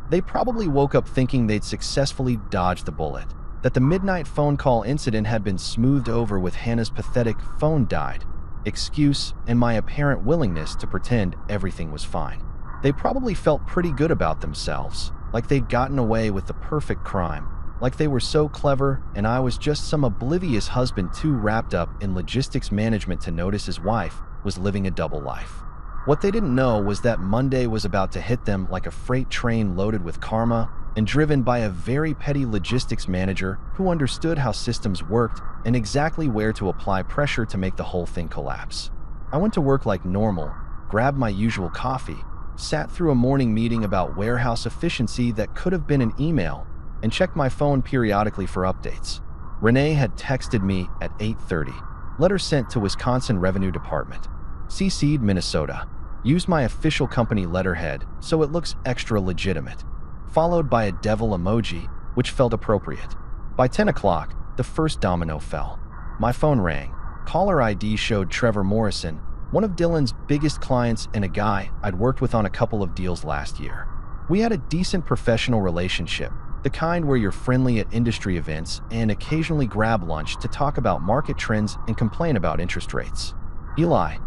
They probably woke up thinking they'd successfully dodged the bullet, that the midnight phone call incident had been smoothed over with Hannah's pathetic phone died excuse and my apparent willingness to pretend everything was fine. They probably felt pretty good about themselves, like they'd gotten away with the perfect crime, like they were so clever and I was just some oblivious husband too wrapped up in logistics management to notice his wife was living a double life. What they didn't know was that Monday was about to hit them like a freight train loaded with karma and driven by a very petty logistics manager who understood how systems worked and exactly where to apply pressure to make the whole thing collapse. I went to work like normal, grabbed my usual coffee, sat through a morning meeting about warehouse efficiency that could have been an email, and checked my phone periodically for updates. Renee had texted me at 8:30. Letter sent to Wisconsin Revenue Department. CC'd Minnesota. Used my official company letterhead so it looks extra legitimate. Followed by a devil emoji, which felt appropriate. By 10 o'clock, the first domino fell. My phone rang. Caller ID showed Trevor Morrison, one of Dylan's biggest clients and a guy I'd worked with on a couple of deals last year. We had a decent professional relationship, the kind where you're friendly at industry events and occasionally grab lunch to talk about market trends and complain about interest rates. Eli,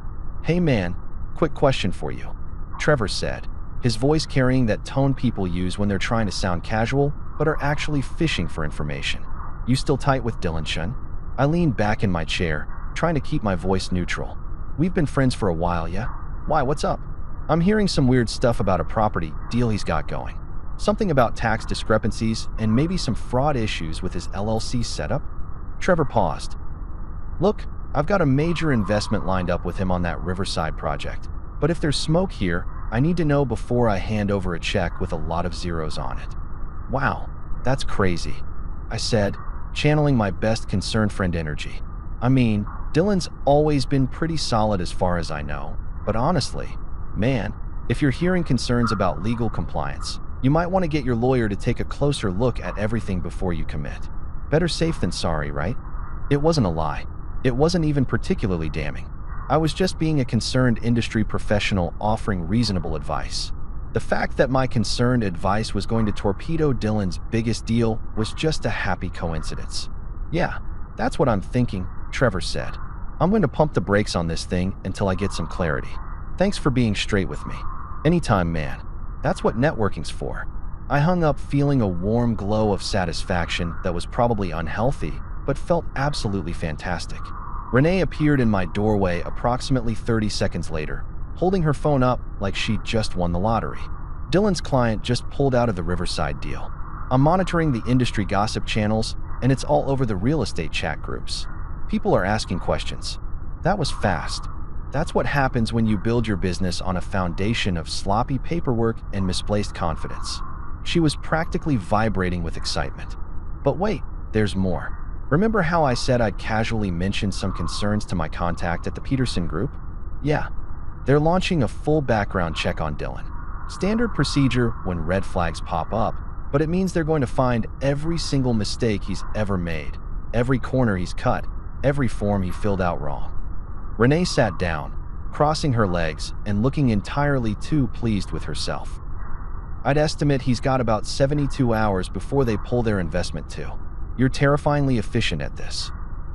hey man, quick question for you, Trevor said, his voice carrying that tone people use when they're trying to sound casual but are actually fishing for information. You still tight with Dylan Shun? I leaned back in my chair, trying to keep my voice neutral. We've been friends for a while, yeah? Why, what's up? I'm hearing some weird stuff about a property deal he's got going. Something about tax discrepancies and maybe some fraud issues with his LLC setup? Trevor paused. Look, I've got a major investment lined up with him on that Riverside project. But if there's smoke here, I need to know before I hand over a check with a lot of zeros on it. Wow, that's crazy, I said, channeling my best concerned friend energy. I mean, Dylan's always been pretty solid as far as I know, but honestly, man, if you're hearing concerns about legal compliance, you might want to get your lawyer to take a closer look at everything before you commit. Better safe than sorry, right? It wasn't a lie. It wasn't even particularly damning. I was just being a concerned industry professional offering reasonable advice. The fact that my concerned advice was going to torpedo Dylan's biggest deal was just a happy coincidence. Yeah, that's what I'm thinking, Trevor said. I'm going to pump the brakes on this thing until I get some clarity. Thanks for being straight with me. Anytime, man. That's what networking's for. I hung up feeling a warm glow of satisfaction that was probably unhealthy, but felt absolutely fantastic. Renee appeared in my doorway approximately 30 seconds later, holding her phone up like she'd just won the lottery. Dylan's client just pulled out of the Riverside deal. I'm monitoring the industry gossip channels, and it's all over the real estate chat groups. People are asking questions. That was fast. That's what happens when you build your business on a foundation of sloppy paperwork and misplaced confidence. She was practically vibrating with excitement. But wait, there's more. Remember how I said I'd casually mentioned some concerns to my contact at the Peterson Group? Yeah, they're launching a full background check on Dylan. Standard procedure when red flags pop up, but it means they're going to find every single mistake he's ever made, every corner he's cut, every form he filled out wrong. Renee sat down, crossing her legs and looking entirely too pleased with herself. I'd estimate he's got about 72 hours before they pull their investment too. You're terrifyingly efficient at this.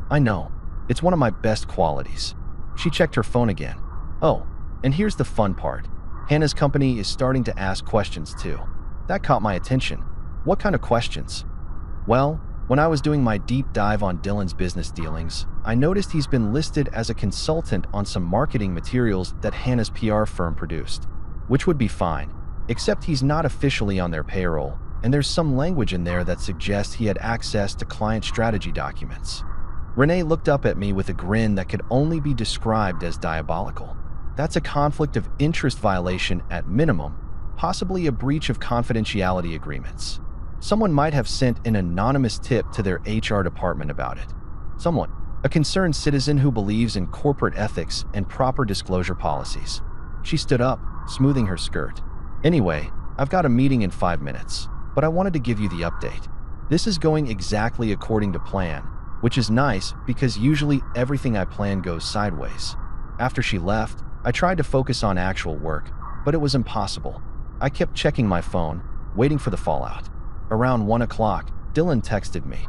I know. It's one of my best qualities. She checked her phone again. Oh, and here's the fun part. Hannah's company is starting to ask questions too. That caught my attention. What kind of questions? Well, when I was doing my deep dive on Dylan's business dealings, I noticed he's been listed as a consultant on some marketing materials that Hannah's PR firm produced, which would be fine, except he's not officially on their payroll, and there's some language in there that suggests he had access to client strategy documents. Renee looked up at me with a grin that could only be described as diabolical. That's a conflict of interest violation at minimum, possibly a breach of confidentiality agreements. Someone might have sent an anonymous tip to their HR department about it. Someone, a concerned citizen who believes in corporate ethics and proper disclosure policies. She stood up, smoothing her skirt. Anyway, I've got a meeting in 5 minutes, but I wanted to give you the update. This is going exactly according to plan, which is nice because usually everything I plan goes sideways. After she left, I tried to focus on actual work, but it was impossible. I kept checking my phone, waiting for the fallout. Around 1 o'clock, Dylan texted me.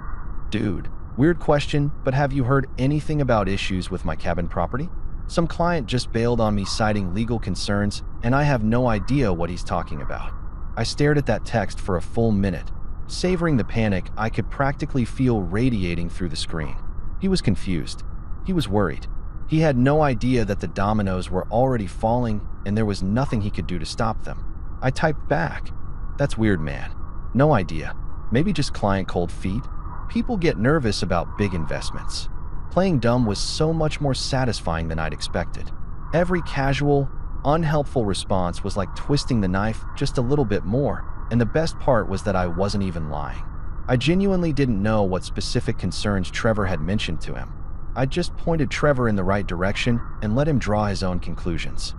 Dude, weird question, but have you heard anything about issues with my cabin property? Some client just bailed on me citing legal concerns, and I have no idea what he's talking about. I stared at that text for a full minute, savoring the panic I could practically feel radiating through the screen. He was confused. He was worried. He had no idea that the dominoes were already falling and there was nothing he could do to stop them. I typed back. That's weird, man. No idea. Maybe just client cold feet? People get nervous about big investments. Playing dumb was so much more satisfying than I'd expected. Every casual, unhelpful response was like twisting the knife just a little bit more, and the best part was that I wasn't even lying. I genuinely didn't know what specific concerns Trevor had mentioned to him. I just pointed Trevor in the right direction and let him draw his own conclusions.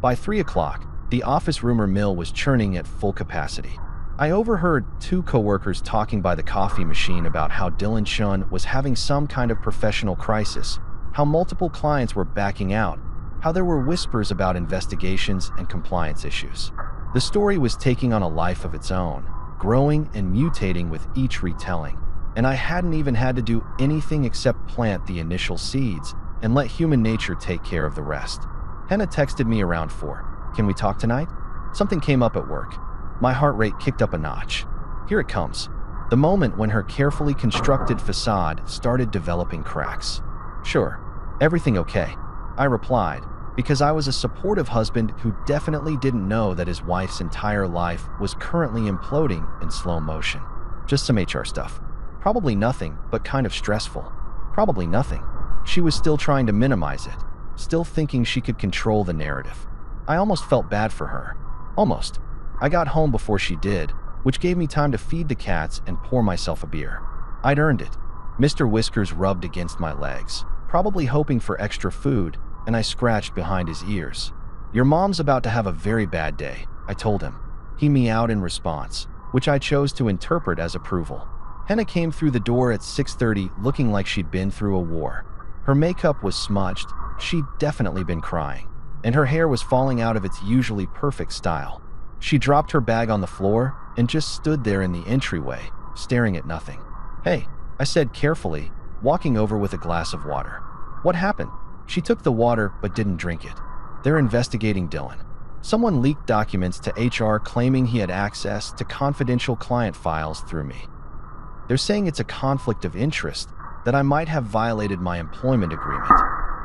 By 3 o'clock, the office rumor mill was churning at full capacity. I overheard 2 coworkers talking by the coffee machine about how Dylan Shun was having some kind of professional crisis, how multiple clients were backing out, how there were whispers about investigations and compliance issues. The story was taking on a life of its own, growing and mutating with each retelling, and I hadn't even had to do anything except plant the initial seeds and let human nature take care of the rest. Hannah texted me around 4. Can we talk tonight? Something came up at work. My heart rate kicked up a notch. Here it comes. The moment when her carefully constructed facade started developing cracks. Sure. Everything okay? I replied, Because I was a supportive husband who definitely didn't know that his wife's entire life was currently imploding in slow motion. Just some HR stuff. Probably nothing, but kind of stressful. Probably nothing. She was still trying to minimize it, still thinking she could control the narrative. I almost felt bad for her. Almost. I got home before she did, which gave me time to feed the cats and pour myself a beer. I'd earned it. Mr. Whiskers rubbed against my legs, probably hoping for extra food, and I scratched behind his ears. "Your mom's about to have a very bad day," I told him. He meowed in response, which I chose to interpret as approval. Henna came through the door at 6:30 looking like she'd been through a war. Her makeup was smudged, she'd definitely been crying, and her hair was falling out of its usually perfect style. She dropped her bag on the floor and just stood there in the entryway, staring at nothing. "Hey," I said carefully, walking over with a glass of water. "What happened?" She took the water but didn't drink it. "They're investigating Dylan. Someone leaked documents to HR claiming he had access to confidential client files through me. They're saying it's a conflict of interest, that I might have violated my employment agreement."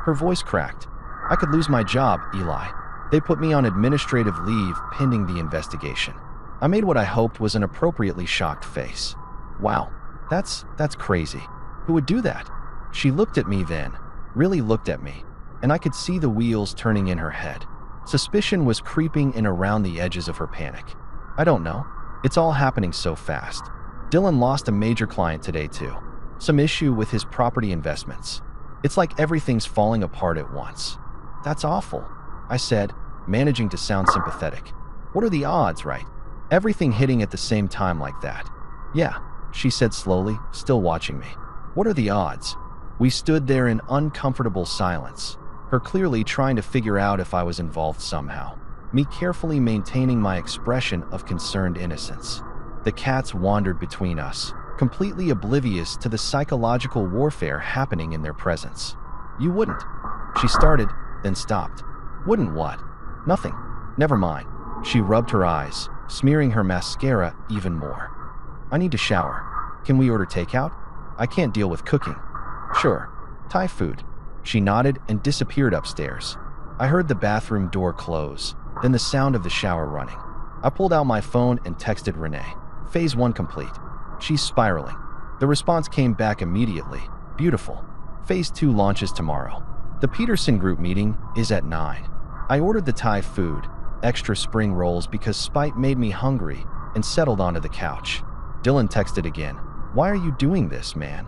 Her voice cracked. "I could lose my job, Eli. They put me on administrative leave pending the investigation." I made what I hoped was an appropriately shocked face. "Wow, that's crazy. Who would do that?" She looked at me then, really looked at me, and I could see the wheels turning in her head. Suspicion was creeping in around the edges of her panic. "I don't know. It's all happening so fast. Dylan lost a major client today too. Some issue with his property investments. It's like everything's falling apart at once." "That's awful," I said, managing to sound sympathetic. "What are the odds, right? Everything hitting at the same time like that." "Yeah," she said slowly, still watching me. "What are the odds?" We stood there in uncomfortable silence, her clearly trying to figure out if I was involved somehow, me carefully maintaining my expression of concerned innocence. The cats wandered between us, completely oblivious to the psychological warfare happening in their presence. "You wouldn't." She started, then stopped. "Wouldn't what?" "Nothing. Never mind." She rubbed her eyes, smearing her mascara even more. "I need to shower. Can we order takeout? I can't deal with cooking." "Sure. Thai food." She nodded and disappeared upstairs. I heard the bathroom door close, then the sound of the shower running. I pulled out my phone and texted Renee. "Phase 1 complete. She's spiraling." The response came back immediately. "Beautiful. Phase 2 launches tomorrow. The Peterson group meeting is at 9. I ordered the Thai food, extra spring rolls because Spite made me hungry, and settled onto the couch. Dylan texted again. "Why are you doing this, man?"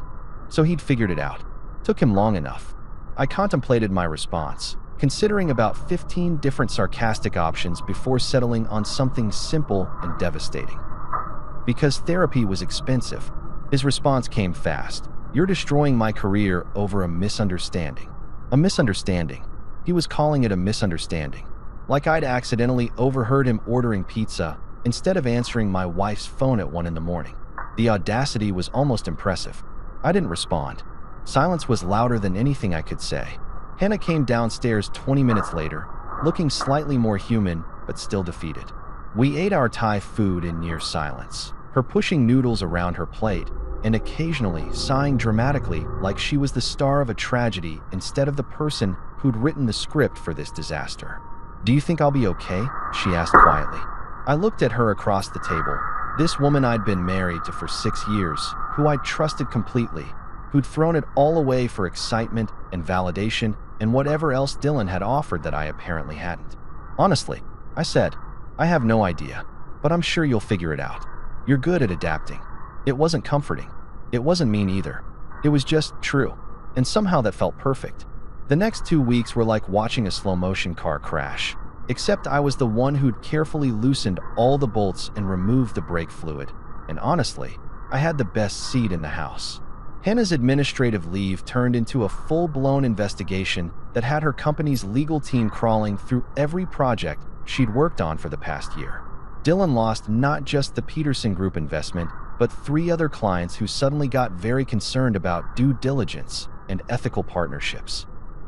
So he'd figured it out. Took him long enough. I contemplated my response, considering about 15 different sarcastic options before settling on something simple and devastating. Because therapy was expensive, his response came fast. "You're destroying my career over a misunderstanding." A misunderstanding. He was calling it a misunderstanding. Like I'd accidentally overheard him ordering pizza instead of answering my wife's phone at 1 in the morning. The audacity was almost impressive. I didn't respond. Silence was louder than anything I could say. Hannah came downstairs 20 minutes later, looking slightly more human, but still defeated. We ate our Thai food in near silence, her pushing noodles around her plate, and occasionally sighing dramatically like she was the star of a tragedy instead of the person who'd written the script for this disaster. "Do you think I'll be okay?" she asked quietly. I looked at her across the table. This woman I'd been married to for 6 years, who I'd trusted completely, who'd thrown it all away for excitement and validation and whatever else Dylan had offered that I apparently hadn't. "Honestly," I said, "I have no idea, but I'm sure you'll figure it out. You're good at adapting." It wasn't comforting. It wasn't mean either. It was just true, and somehow that felt perfect. The next 2 weeks were like watching a slow-motion car crash, except I was the one who'd carefully loosened all the bolts and removed the brake fluid, and honestly, I had the best seat in the house. Hannah's administrative leave turned into a full-blown investigation that had her company's legal team crawling through every project she'd worked on for the past year. Dylan lost not just the Peterson Group investment, but 3 other clients who suddenly got very concerned about due diligence and ethical partnerships.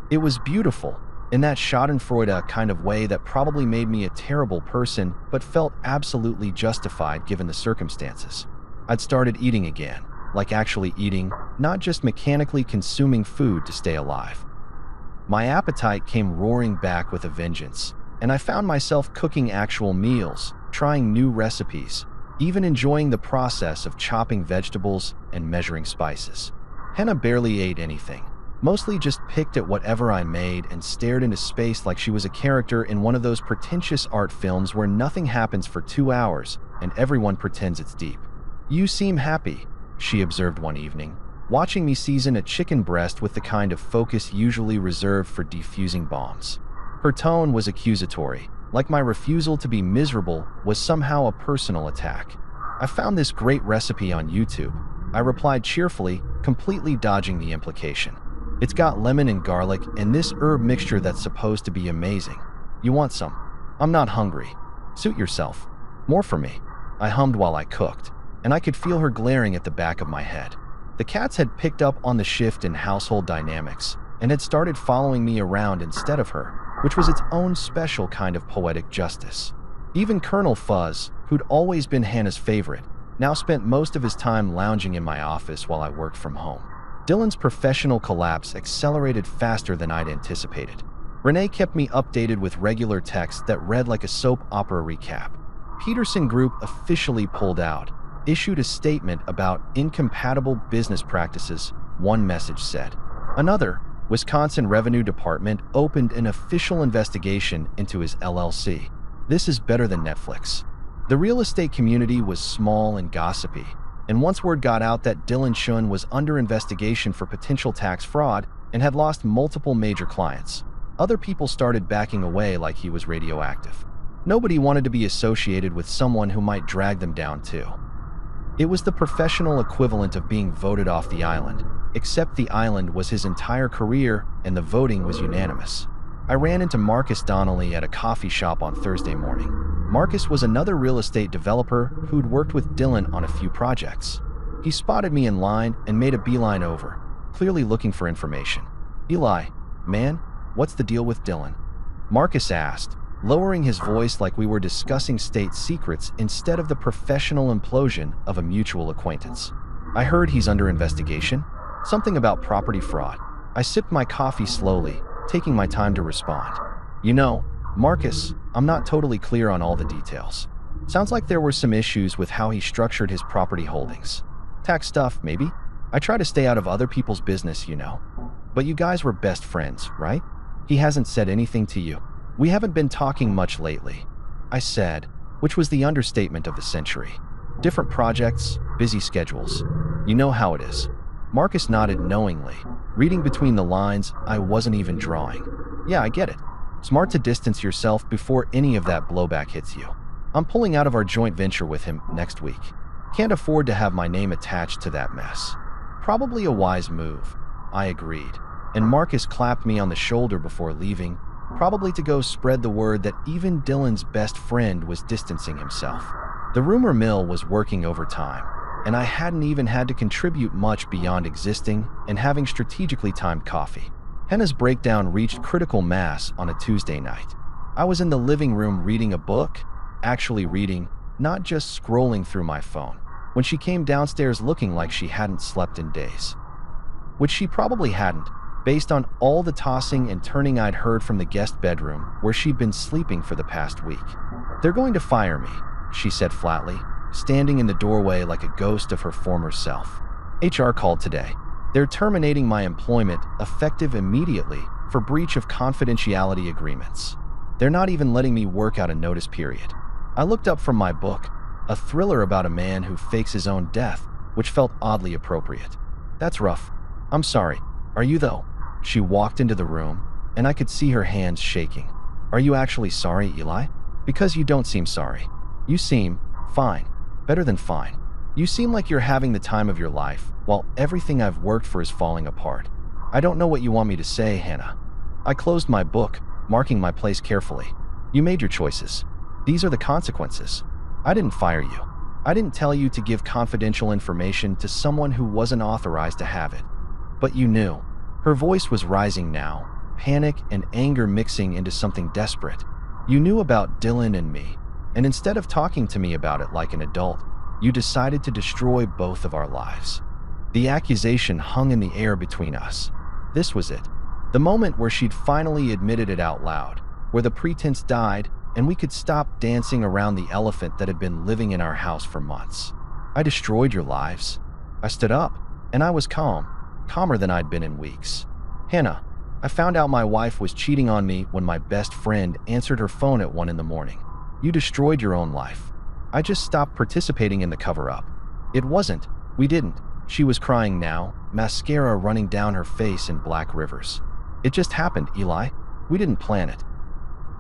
It was beautiful, in that schadenfreude kind of way that probably made me a terrible person, but felt absolutely justified given the circumstances. I'd started eating again, like actually eating, not just mechanically consuming food to stay alive. My appetite came roaring back with a vengeance, and I found myself cooking actual meals, trying new recipes, even enjoying the process of chopping vegetables and measuring spices. Henna barely ate anything, mostly just picked at whatever I made and stared into space like she was a character in one of those pretentious art films where nothing happens for 2 hours and everyone pretends it's deep. "You seem happy," she observed one evening, watching me season a chicken breast with the kind of focus usually reserved for defusing bombs. Her tone was accusatory, like my refusal to be miserable was somehow a personal attack. "I found this great recipe on YouTube," I replied cheerfully, completely dodging the implication. "It's got lemon and garlic and this herb mixture that's supposed to be amazing. You want some?" "I'm not hungry." "Suit yourself. More for me." I hummed while I cooked, and I could feel her glaring at the back of my head. The cats had picked up on the shift in household dynamics and had started following me around instead of her, which was its own special kind of poetic justice. Even Colonel Fuzz, who'd always been Hannah's favorite, now spent most of his time lounging in my office while I worked from home. Dylan's professional collapse accelerated faster than I'd anticipated. Renee kept me updated with regular texts that read like a soap opera recap. Peterson Group officially pulled out, issued a statement about incompatible business practices, one message said. Another, Wisconsin Revenue Department opened an official investigation into his LLC. This is better than Netflix. The real estate community was small and gossipy, and once word got out that Dylan Shun was under investigation for potential tax fraud and had lost multiple major clients, other people started backing away like he was radioactive. Nobody wanted to be associated with someone who might drag them down too. It was the professional equivalent of being voted off the island, except the island was his entire career and the voting was unanimous. I ran into Marcus Donnelly at a coffee shop on Thursday morning. Marcus was another real estate developer who'd worked with Dylan on a few projects. He spotted me in line and made a beeline over, clearly looking for information. "Eli, man, what's the deal with Dylan?" Marcus asked, lowering his voice like we were discussing state secrets instead of the professional implosion of a mutual acquaintance. "I heard he's under investigation. Something about property fraud." I sipped my coffee slowly, taking my time to respond. "You know, Marcus, I'm not totally clear on all the details. Sounds like there were some issues with how he structured his property holdings. Tax stuff, maybe? I try to stay out of other people's business, you know. But you guys were best friends, right? He hasn't said anything to you." "We haven't been talking much lately," I said, which was the understatement of the century. "Different projects, busy schedules. You know how it is." Marcus nodded knowingly, reading between the lines I wasn't even drawing. "Yeah, I get it. Smart to distance yourself before any of that blowback hits you. I'm pulling out of our joint venture with him next week. Can't afford to have my name attached to that mess." "Probably a wise move," I agreed, and Marcus clapped me on the shoulder before leaving, probably to go spread the word that even Dylan's best friend was distancing himself. The rumor mill was working overtime, and I hadn't even had to contribute much beyond existing and having strategically timed coffee. Henna's breakdown reached critical mass on a Tuesday night. I was in the living room reading a book, actually reading, not just scrolling through my phone, when she came downstairs looking like she hadn't slept in days. Which she probably hadn't, based on all the tossing and turning I'd heard from the guest bedroom where she'd been sleeping for the past week. "They're going to fire me," she said flatly, standing in the doorway like a ghost of her former self. "HR called today. They're terminating my employment effective immediately for breach of confidentiality agreements. They're not even letting me work out a notice period." I looked up from my book, a thriller about a man who fakes his own death, which felt oddly appropriate. "That's rough. I'm sorry. Are you though?" She walked into the room, and I could see her hands shaking. "Are you actually sorry, Eli? Because you don't seem sorry. You seem fine. Better than fine. You seem like you're having the time of your life, while everything I've worked for is falling apart. I don't know what you want me to say, Hannah." I closed my book, marking my place carefully. "You made your choices. These are the consequences. I didn't fire you. I didn't tell you to give confidential information to someone who wasn't authorized to have it. But you knew." Her voice was rising now, panic and anger mixing into something desperate. "You knew about Dylan and me, and instead of talking to me about it like an adult, you decided to destroy both of our lives." The accusation hung in the air between us. This was it. The moment where she'd finally admitted it out loud, where the pretense died and we could stop dancing around the elephant that had been living in our house for months. I destroyed your lives. I stood up, and I was calm, calmer than I'd been in weeks. Hannah, I found out my wife was cheating on me when my best friend answered her phone at 1 in the morning. You destroyed your own life. I just stopped participating in the cover-up. It wasn't. We didn't. She was crying now, mascara running down her face in black rivers. It just happened, Eli. We didn't plan it.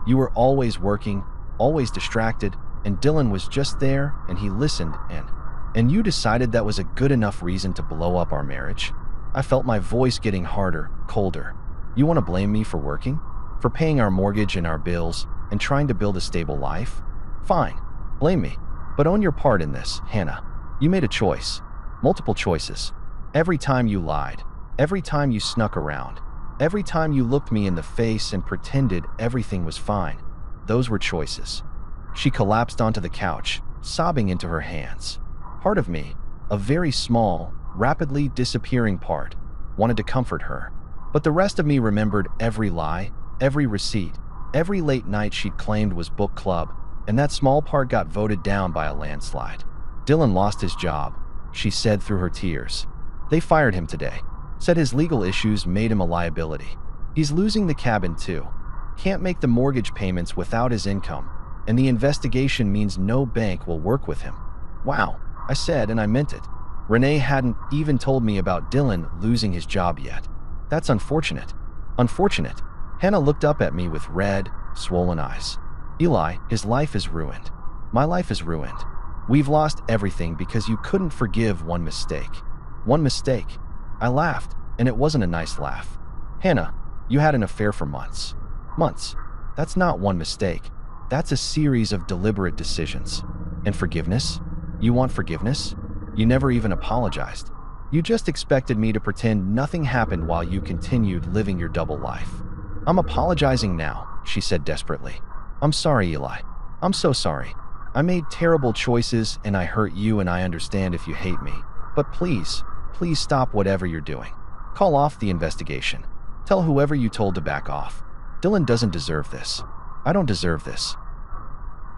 You were always working, always distracted, and Dylan was just there, and he listened, and you decided that was a good enough reason to blow up our marriage? I felt my voice getting harder, colder. You want to blame me for working? For paying our mortgage and our bills, and trying to build a stable life? Fine, blame me. But own your part in this, Hannah. You made a choice. Multiple choices. Every time you lied. Every time you snuck around. Every time you looked me in the face and pretended everything was fine. Those were choices. She collapsed onto the couch, sobbing into her hands. Part of me, a very small, rapidly disappearing part, wanted to comfort her. But the rest of me remembered every lie, every receipt, every late night she'd claimed was book club, and that small part got voted down by a landslide. Dylan lost his job, she said through her tears. They fired him today. Said his legal issues made him a liability. He's losing the cabin too. Can't make the mortgage payments without his income, and the investigation means no bank will work with him. Wow, I said, and I meant it. Renee hadn't even told me about Dylan losing his job yet. That's unfortunate. Unfortunate. Hannah looked up at me with red, swollen eyes. Eli, his life is ruined. My life is ruined. We've lost everything because you couldn't forgive one mistake. One mistake. I laughed, and it wasn't a nice laugh. Hannah, you had an affair for months. Months. That's not one mistake. That's a series of deliberate decisions. And forgiveness? You want forgiveness? You never even apologized. You just expected me to pretend nothing happened while you continued living your double life. I'm apologizing now, she said desperately. I'm sorry, Eli. I'm so sorry. I made terrible choices and I hurt you, and I understand if you hate me. But please stop whatever you're doing. Call off the investigation. Tell whoever you told to back off. Dylan doesn't deserve this. I don't deserve this.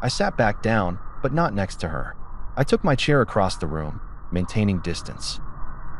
I sat back down, but not next to her. I took my chair across the room, maintaining distance.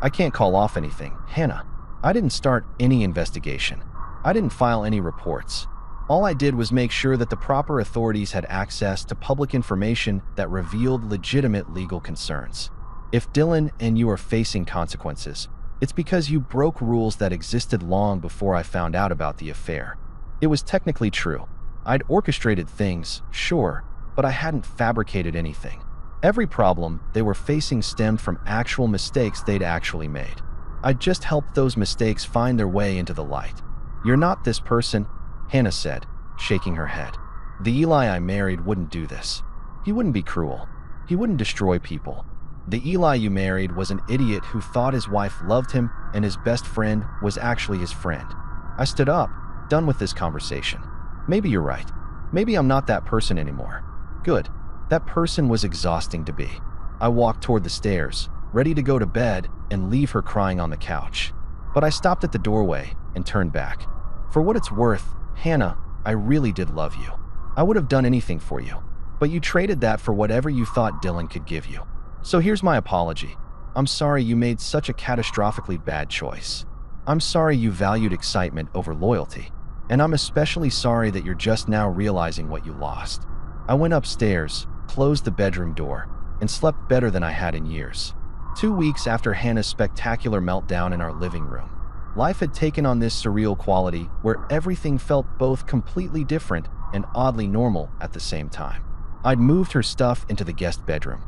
I can't call off anything, Hannah. I didn't start any investigation. I didn't file any reports. All I did was make sure that the proper authorities had access to public information that revealed legitimate legal concerns. If Dylan and you are facing consequences, it's because you broke rules that existed long before I found out about the affair. It was technically true. I'd orchestrated things, sure, but I hadn't fabricated anything. Every problem they were facing stemmed from actual mistakes they'd actually made. I'd just helped those mistakes find their way into the light. You're not this person, Hannah said, shaking her head. The Eli I married wouldn't do this. He wouldn't be cruel. He wouldn't destroy people. The Eli you married was an idiot who thought his wife loved him and his best friend was actually his friend. I stood up, done with this conversation. Maybe you're right. Maybe I'm not that person anymore. Good. That person was exhausting to be. I walked toward the stairs, ready to go to bed and leave her crying on the couch. But I stopped at the doorway and turned back. For what it's worth, Hannah, I really did love you. I would have done anything for you. But you traded that for whatever you thought Dylan could give you. So here's my apology. I'm sorry you made such a catastrophically bad choice. I'm sorry you valued excitement over loyalty. And I'm especially sorry that you're just now realizing what you lost. I went upstairs, closed the bedroom door, and slept better than I had in years. 2 weeks after Hannah's spectacular meltdown in our living room, life had taken on this surreal quality where everything felt both completely different and oddly normal at the same time. I'd moved her stuff into the guest bedroom.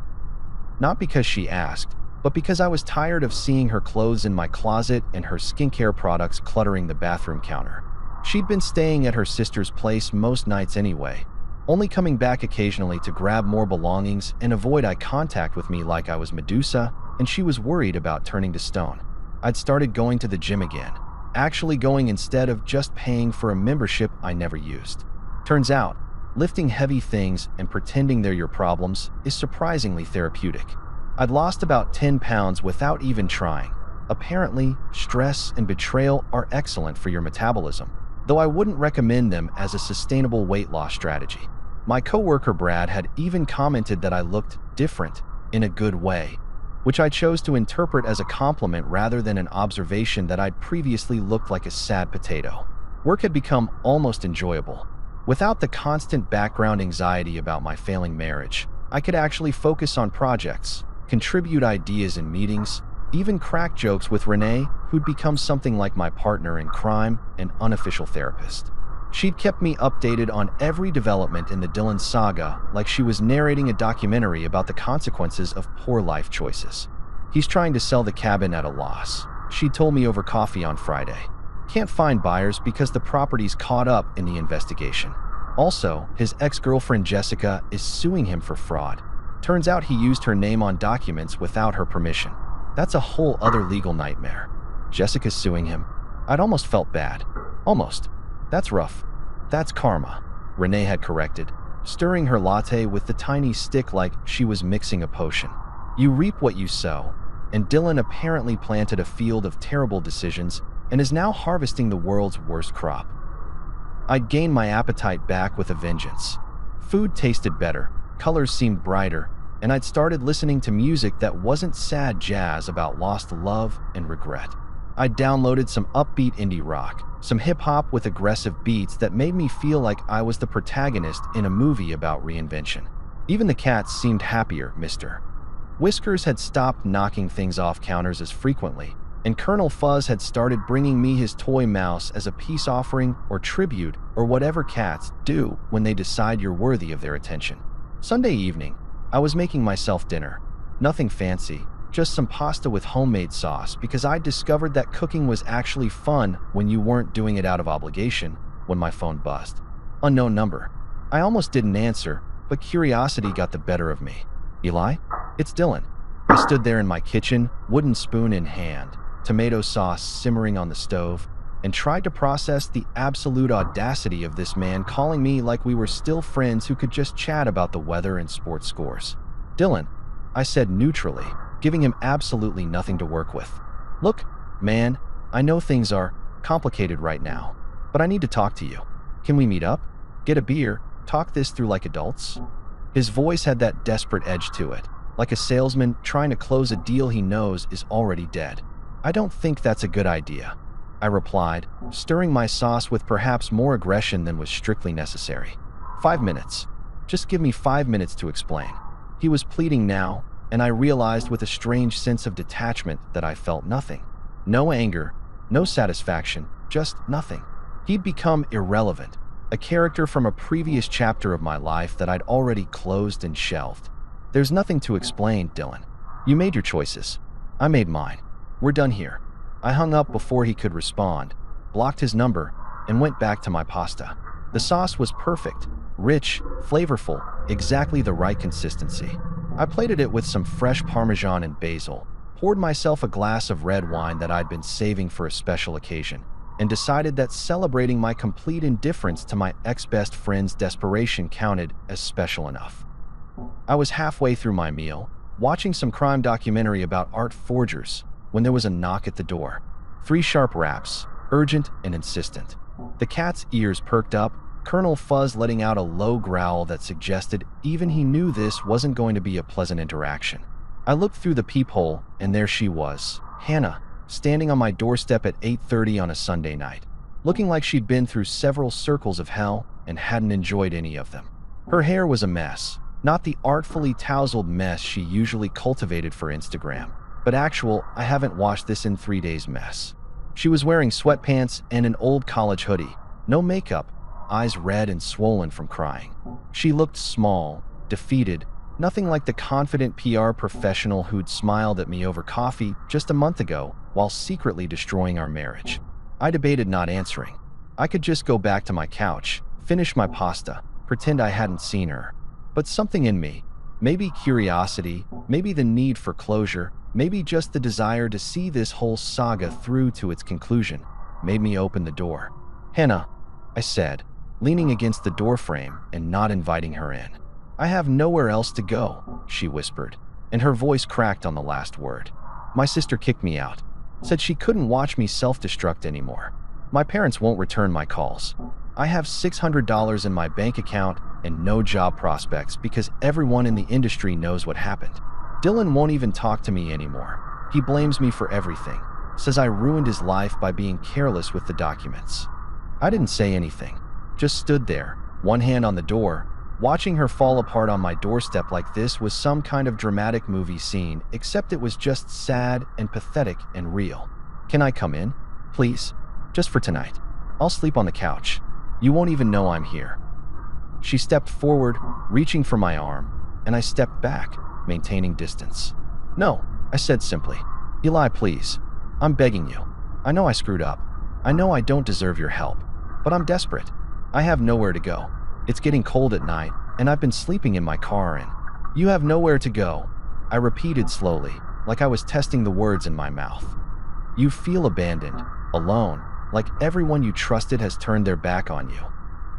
Not because she asked, but because I was tired of seeing her clothes in my closet and her skincare products cluttering the bathroom counter. She'd been staying at her sister's place most nights anyway, only coming back occasionally to grab more belongings and avoid eye contact with me like I was Medusa, and she was worried about turning to stone. I'd started going to the gym again, actually going instead of just paying for a membership I never used. Turns out, lifting heavy things and pretending they're your problems is surprisingly therapeutic. I'd lost about 10 pounds without even trying, Apparently, stress and betrayal are excellent for your metabolism, though I wouldn't recommend them as a sustainable weight loss strategy. My coworker Brad had even commented that I looked different in a good way, which I chose to interpret as a compliment rather than an observation that I'd previously looked like a sad potato. Work had become almost enjoyable. Without the constant background anxiety about my failing marriage, I could actually focus on projects, contribute ideas in meetings, even crack jokes with Renee, who'd become something like my partner in crime and unofficial therapist. She'd kept me updated on every development in the Dylan saga like she was narrating a documentary about the consequences of poor life choices. He's trying to sell the cabin at a loss, she told me over coffee on Friday. Can't find buyers because the property's caught up in the investigation. Also, his ex-girlfriend Jessica is suing him for fraud. Turns out he used her name on documents without her permission. That's a whole other legal nightmare. Jessica's suing him. I'd almost felt bad. Almost. That's rough. That's karma, Renee had corrected, stirring her latte with the tiny stick like she was mixing a potion. You reap what you sow, and Dylan apparently planted a field of terrible decisions and is now harvesting the world's worst crop. I'd gained my appetite back with a vengeance. Food tasted better, colors seemed brighter, and I'd started listening to music that wasn't sad jazz about lost love and regret. I downloaded some upbeat indie rock, some hip-hop with aggressive beats that made me feel like I was the protagonist in a movie about reinvention. Even the cats seemed happier, Mr. Whiskers had stopped knocking things off counters as frequently, and Colonel Fuzz had started bringing me his toy mouse as a peace offering or tribute or whatever cats do when they decide you're worthy of their attention. Sunday evening, I was making myself dinner. Nothing fancy, just some pasta with homemade sauce because I discovered that cooking was actually fun when you weren't doing it out of obligation when my phone buzzed. Unknown number. I almost didn't answer, but curiosity got the better of me. Eli? It's Dylan. I stood there in my kitchen, wooden spoon in hand, tomato sauce simmering on the stove, and tried to process the absolute audacity of this man calling me like we were still friends who could just chat about the weather and sports scores. Dylan, I said neutrally, giving him absolutely nothing to work with. Look, man, I know things are complicated right now, but I need to talk to you. Can we meet up? Get a beer? Talk this through like adults? His voice had that desperate edge to it, like a salesman trying to close a deal he knows is already dead. I don't think that's a good idea, I replied, stirring my sauce with perhaps more aggression than was strictly necessary. 5 minutes. Just give me 5 minutes to explain. He was pleading now, and I realized with a strange sense of detachment that I felt nothing. No anger, no satisfaction, just nothing. He'd become irrelevant, a character from a previous chapter of my life that I'd already closed and shelved. There's nothing to explain, Dylan. You made your choices. I made mine. We're done here. I hung up before he could respond, blocked his number, and went back to my pasta. The sauce was perfect, rich, flavorful, exactly the right consistency. I plated it with some fresh Parmesan and basil, poured myself a glass of red wine that I'd been saving for a special occasion, and decided that celebrating my complete indifference to my ex-best friend's desperation counted as special enough. I was halfway through my meal, watching some crime documentary about art forgers, when there was a knock at the door. 3 sharp raps, urgent and insistent. The cat's ears perked up, Colonel Fuzz letting out a low growl that suggested even he knew this wasn't going to be a pleasant interaction. I looked through the peephole, and there she was, Hannah, standing on my doorstep at 8:30 on a Sunday night, looking like she'd been through several circles of hell and hadn't enjoyed any of them. Her hair was a mess, not the artfully tousled mess she usually cultivated for Instagram, but actual I haven't washed this in 3 days mess. She was wearing sweatpants and an old college hoodie, no makeup, eyes red and swollen from crying. She looked small, defeated, nothing like the confident PR professional who'd smiled at me over coffee just a month ago while secretly destroying our marriage. I debated not answering. I could just go back to my couch, finish my pasta, pretend I hadn't seen her. But something in me, maybe curiosity, maybe the need for closure, maybe just the desire to see this whole saga through to its conclusion, made me open the door. Hannah, I said, leaning against the doorframe and not inviting her in. I have nowhere else to go, she whispered, and her voice cracked on the last word. My sister kicked me out. Said she couldn't watch me self-destruct anymore. My parents won't return my calls. I have $600 in my bank account and no job prospects because everyone in the industry knows what happened. Dylan won't even talk to me anymore. He blames me for everything. Says I ruined his life by being careless with the documents. I didn't say anything. Just stood there, one hand on the door. Watching her fall apart on my doorstep like this was some kind of dramatic movie scene, except it was just sad and pathetic and real. Can I come in? Please? Just for tonight. I'll sleep on the couch. You won't even know I'm here. She stepped forward, reaching for my arm, and I stepped back, maintaining distance. No, I said simply. Eli, please. I'm begging you. I know I screwed up. I know I don't deserve your help, but I'm desperate. I have nowhere to go. It's getting cold at night, and I've been sleeping in my car and you have nowhere to go. I repeated slowly, like I was testing the words in my mouth. You feel abandoned, alone, like everyone you trusted has turned their back on you.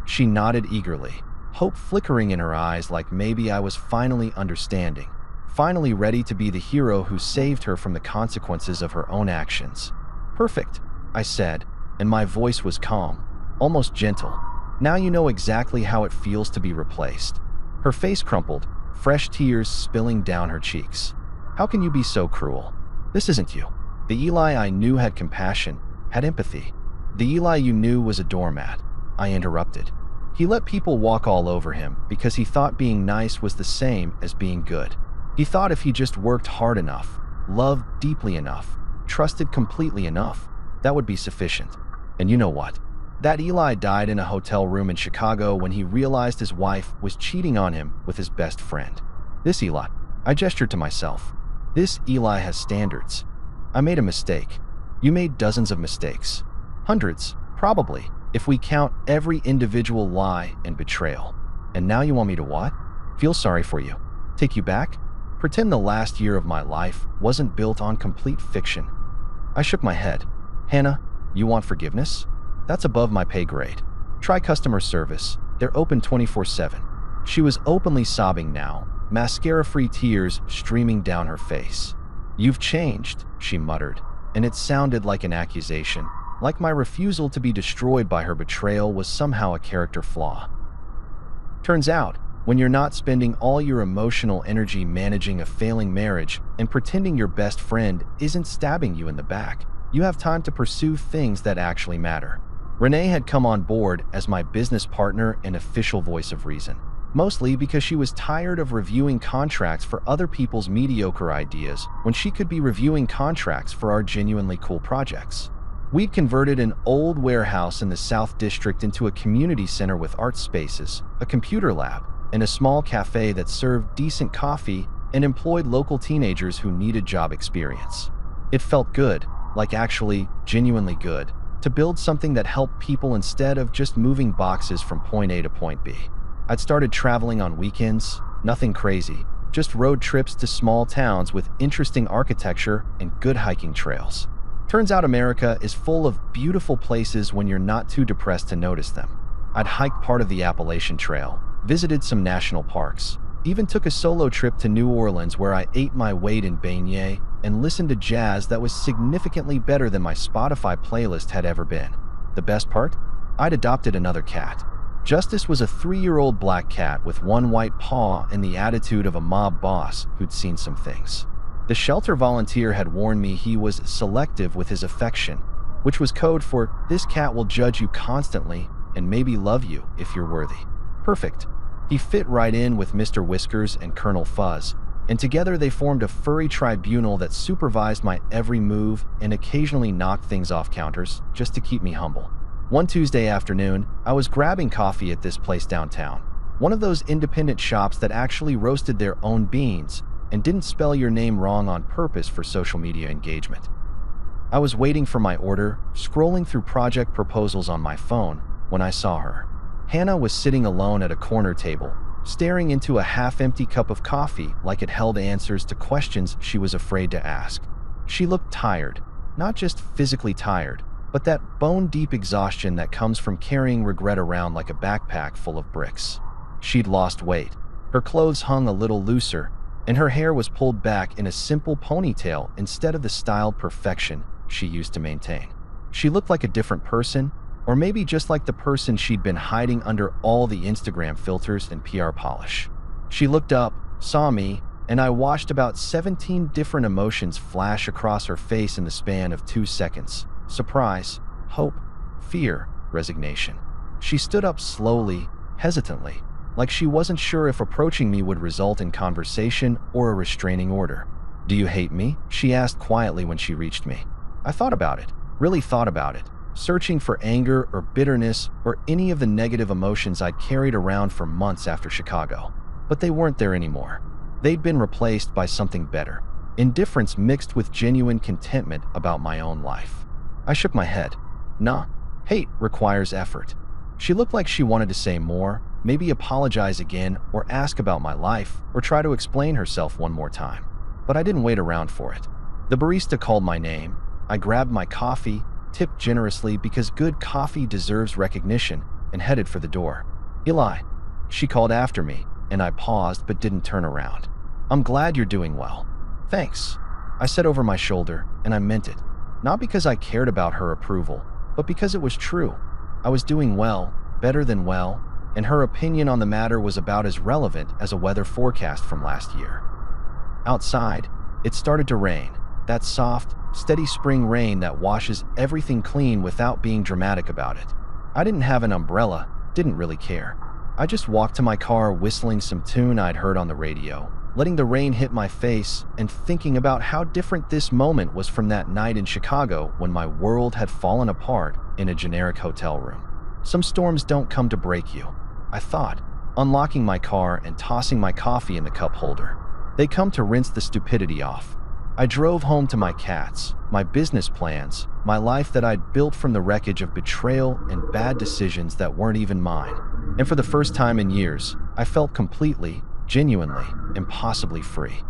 She nodded eagerly, hope flickering in her eyes like maybe I was finally understanding, finally ready to be the hero who saved her from the consequences of her own actions. Perfect, I said, and my voice was calm, almost gentle. Now you know exactly how it feels to be replaced. Her face crumpled, fresh tears spilling down her cheeks. How can you be so cruel? This isn't you. The Eli I knew had compassion, had empathy. The Eli you knew was a doormat. I interrupted. He let people walk all over him because he thought being nice was the same as being good. He thought if he just worked hard enough, loved deeply enough, trusted completely enough, that would be sufficient. And you know what? That Eli died in a hotel room in Chicago when he realized his wife was cheating on him with his best friend. This Eli, I gestured to myself. This Eli has standards. I made a mistake. You made dozens of mistakes. Hundreds, probably, if we count every individual lie and betrayal. And now you want me to what? Feel sorry for you. Take you back? Pretend the last year of my life wasn't built on complete fiction. I shook my head. Hannah, you want forgiveness? That's above my pay grade. Try customer service. They're open 24/7. She was openly sobbing now, mascara-free tears streaming down her face. You've changed, she muttered, and it sounded like an accusation, like my refusal to be destroyed by her betrayal was somehow a character flaw. Turns out, when you're not spending all your emotional energy managing a failing marriage and pretending your best friend isn't stabbing you in the back, you have time to pursue things that actually matter. Renee had come on board as my business partner and official voice of reason, mostly because she was tired of reviewing contracts for other people's mediocre ideas when she could be reviewing contracts for our genuinely cool projects. We'd converted an old warehouse in the South District into a community center with art spaces, a computer lab, and a small cafe that served decent coffee and employed local teenagers who needed job experience. It felt good, like actually genuinely good, to build something that helped people instead of just moving boxes from point A to point B. I'd started traveling on weekends, nothing crazy, just road trips to small towns with interesting architecture and good hiking trails. Turns out America is full of beautiful places when you're not too depressed to notice them. I'd hiked part of the Appalachian Trail, visited some national parks, even took a solo trip to New Orleans where I ate my weight in beignets and listened to jazz that was significantly better than my Spotify playlist had ever been. The best part? I'd adopted another cat. Justice was a 3-year-old black cat with one white paw and the attitude of a mob boss who'd seen some things. The shelter volunteer had warned me he was selective with his affection, which was code for this cat will judge you constantly and maybe love you if you're worthy. Perfect. He fit right in with Mr. Whiskers and Colonel Fuzz, and together they formed a furry tribunal that supervised my every move and occasionally knocked things off counters just to keep me humble. One Tuesday afternoon, I was grabbing coffee at this place downtown, one of those independent shops that actually roasted their own beans and didn't spell your name wrong on purpose for social media engagement. I was waiting for my order, scrolling through project proposals on my phone, when I saw her. Hannah was sitting alone at a corner table, staring into a half-empty cup of coffee like it held answers to questions she was afraid to ask. She looked tired, not just physically tired, but that bone-deep exhaustion that comes from carrying regret around like a backpack full of bricks. She'd lost weight. Her clothes hung a little looser, and her hair was pulled back in a simple ponytail instead of the styled perfection she used to maintain. She looked like a different person, or maybe just like the person she'd been hiding under all the Instagram filters and PR polish. She looked up, saw me, and I watched about 17 different emotions flash across her face in the span of 2 seconds. Surprise, hope, fear, resignation. She stood up slowly, hesitantly, like she wasn't sure if approaching me would result in conversation or a restraining order. "Do you hate me?" she asked quietly when she reached me. I thought about it, really thought about it, searching for anger or bitterness or any of the negative emotions I'd carried around for months after Chicago. But they weren't there anymore. They'd been replaced by something better, indifference mixed with genuine contentment about my own life. I shook my head. Nah, hate requires effort. She looked like she wanted to say more, maybe apologize again, or ask about my life, or try to explain herself one more time. But I didn't wait around for it. The barista called my name. I grabbed my coffee, tipped generously because good coffee deserves recognition, and headed for the door. "Eli," she called after me, and I paused but didn't turn around. "I'm glad you're doing well." "Thanks," I said over my shoulder, and I meant it. Not because I cared about her approval, but because it was true. I was doing well, better than well, and her opinion on the matter was about as relevant as a weather forecast from last year. Outside, it started to rain, that soft, steady spring rain that washes everything clean without being dramatic about it. I didn't have an umbrella, didn't really care. I just walked to my car whistling some tune I'd heard on the radio, letting the rain hit my face and thinking about how different this moment was from that night in Chicago when my world had fallen apart in a generic hotel room. Some storms don't come to break you, I thought, unlocking my car and tossing my coffee in the cup holder. They come to rinse the stupidity off. I drove home to my cats, my business plans, my life that I'd built from the wreckage of betrayal and bad decisions that weren't even mine. And for the first time in years, I felt completely, genuinely, impossibly free.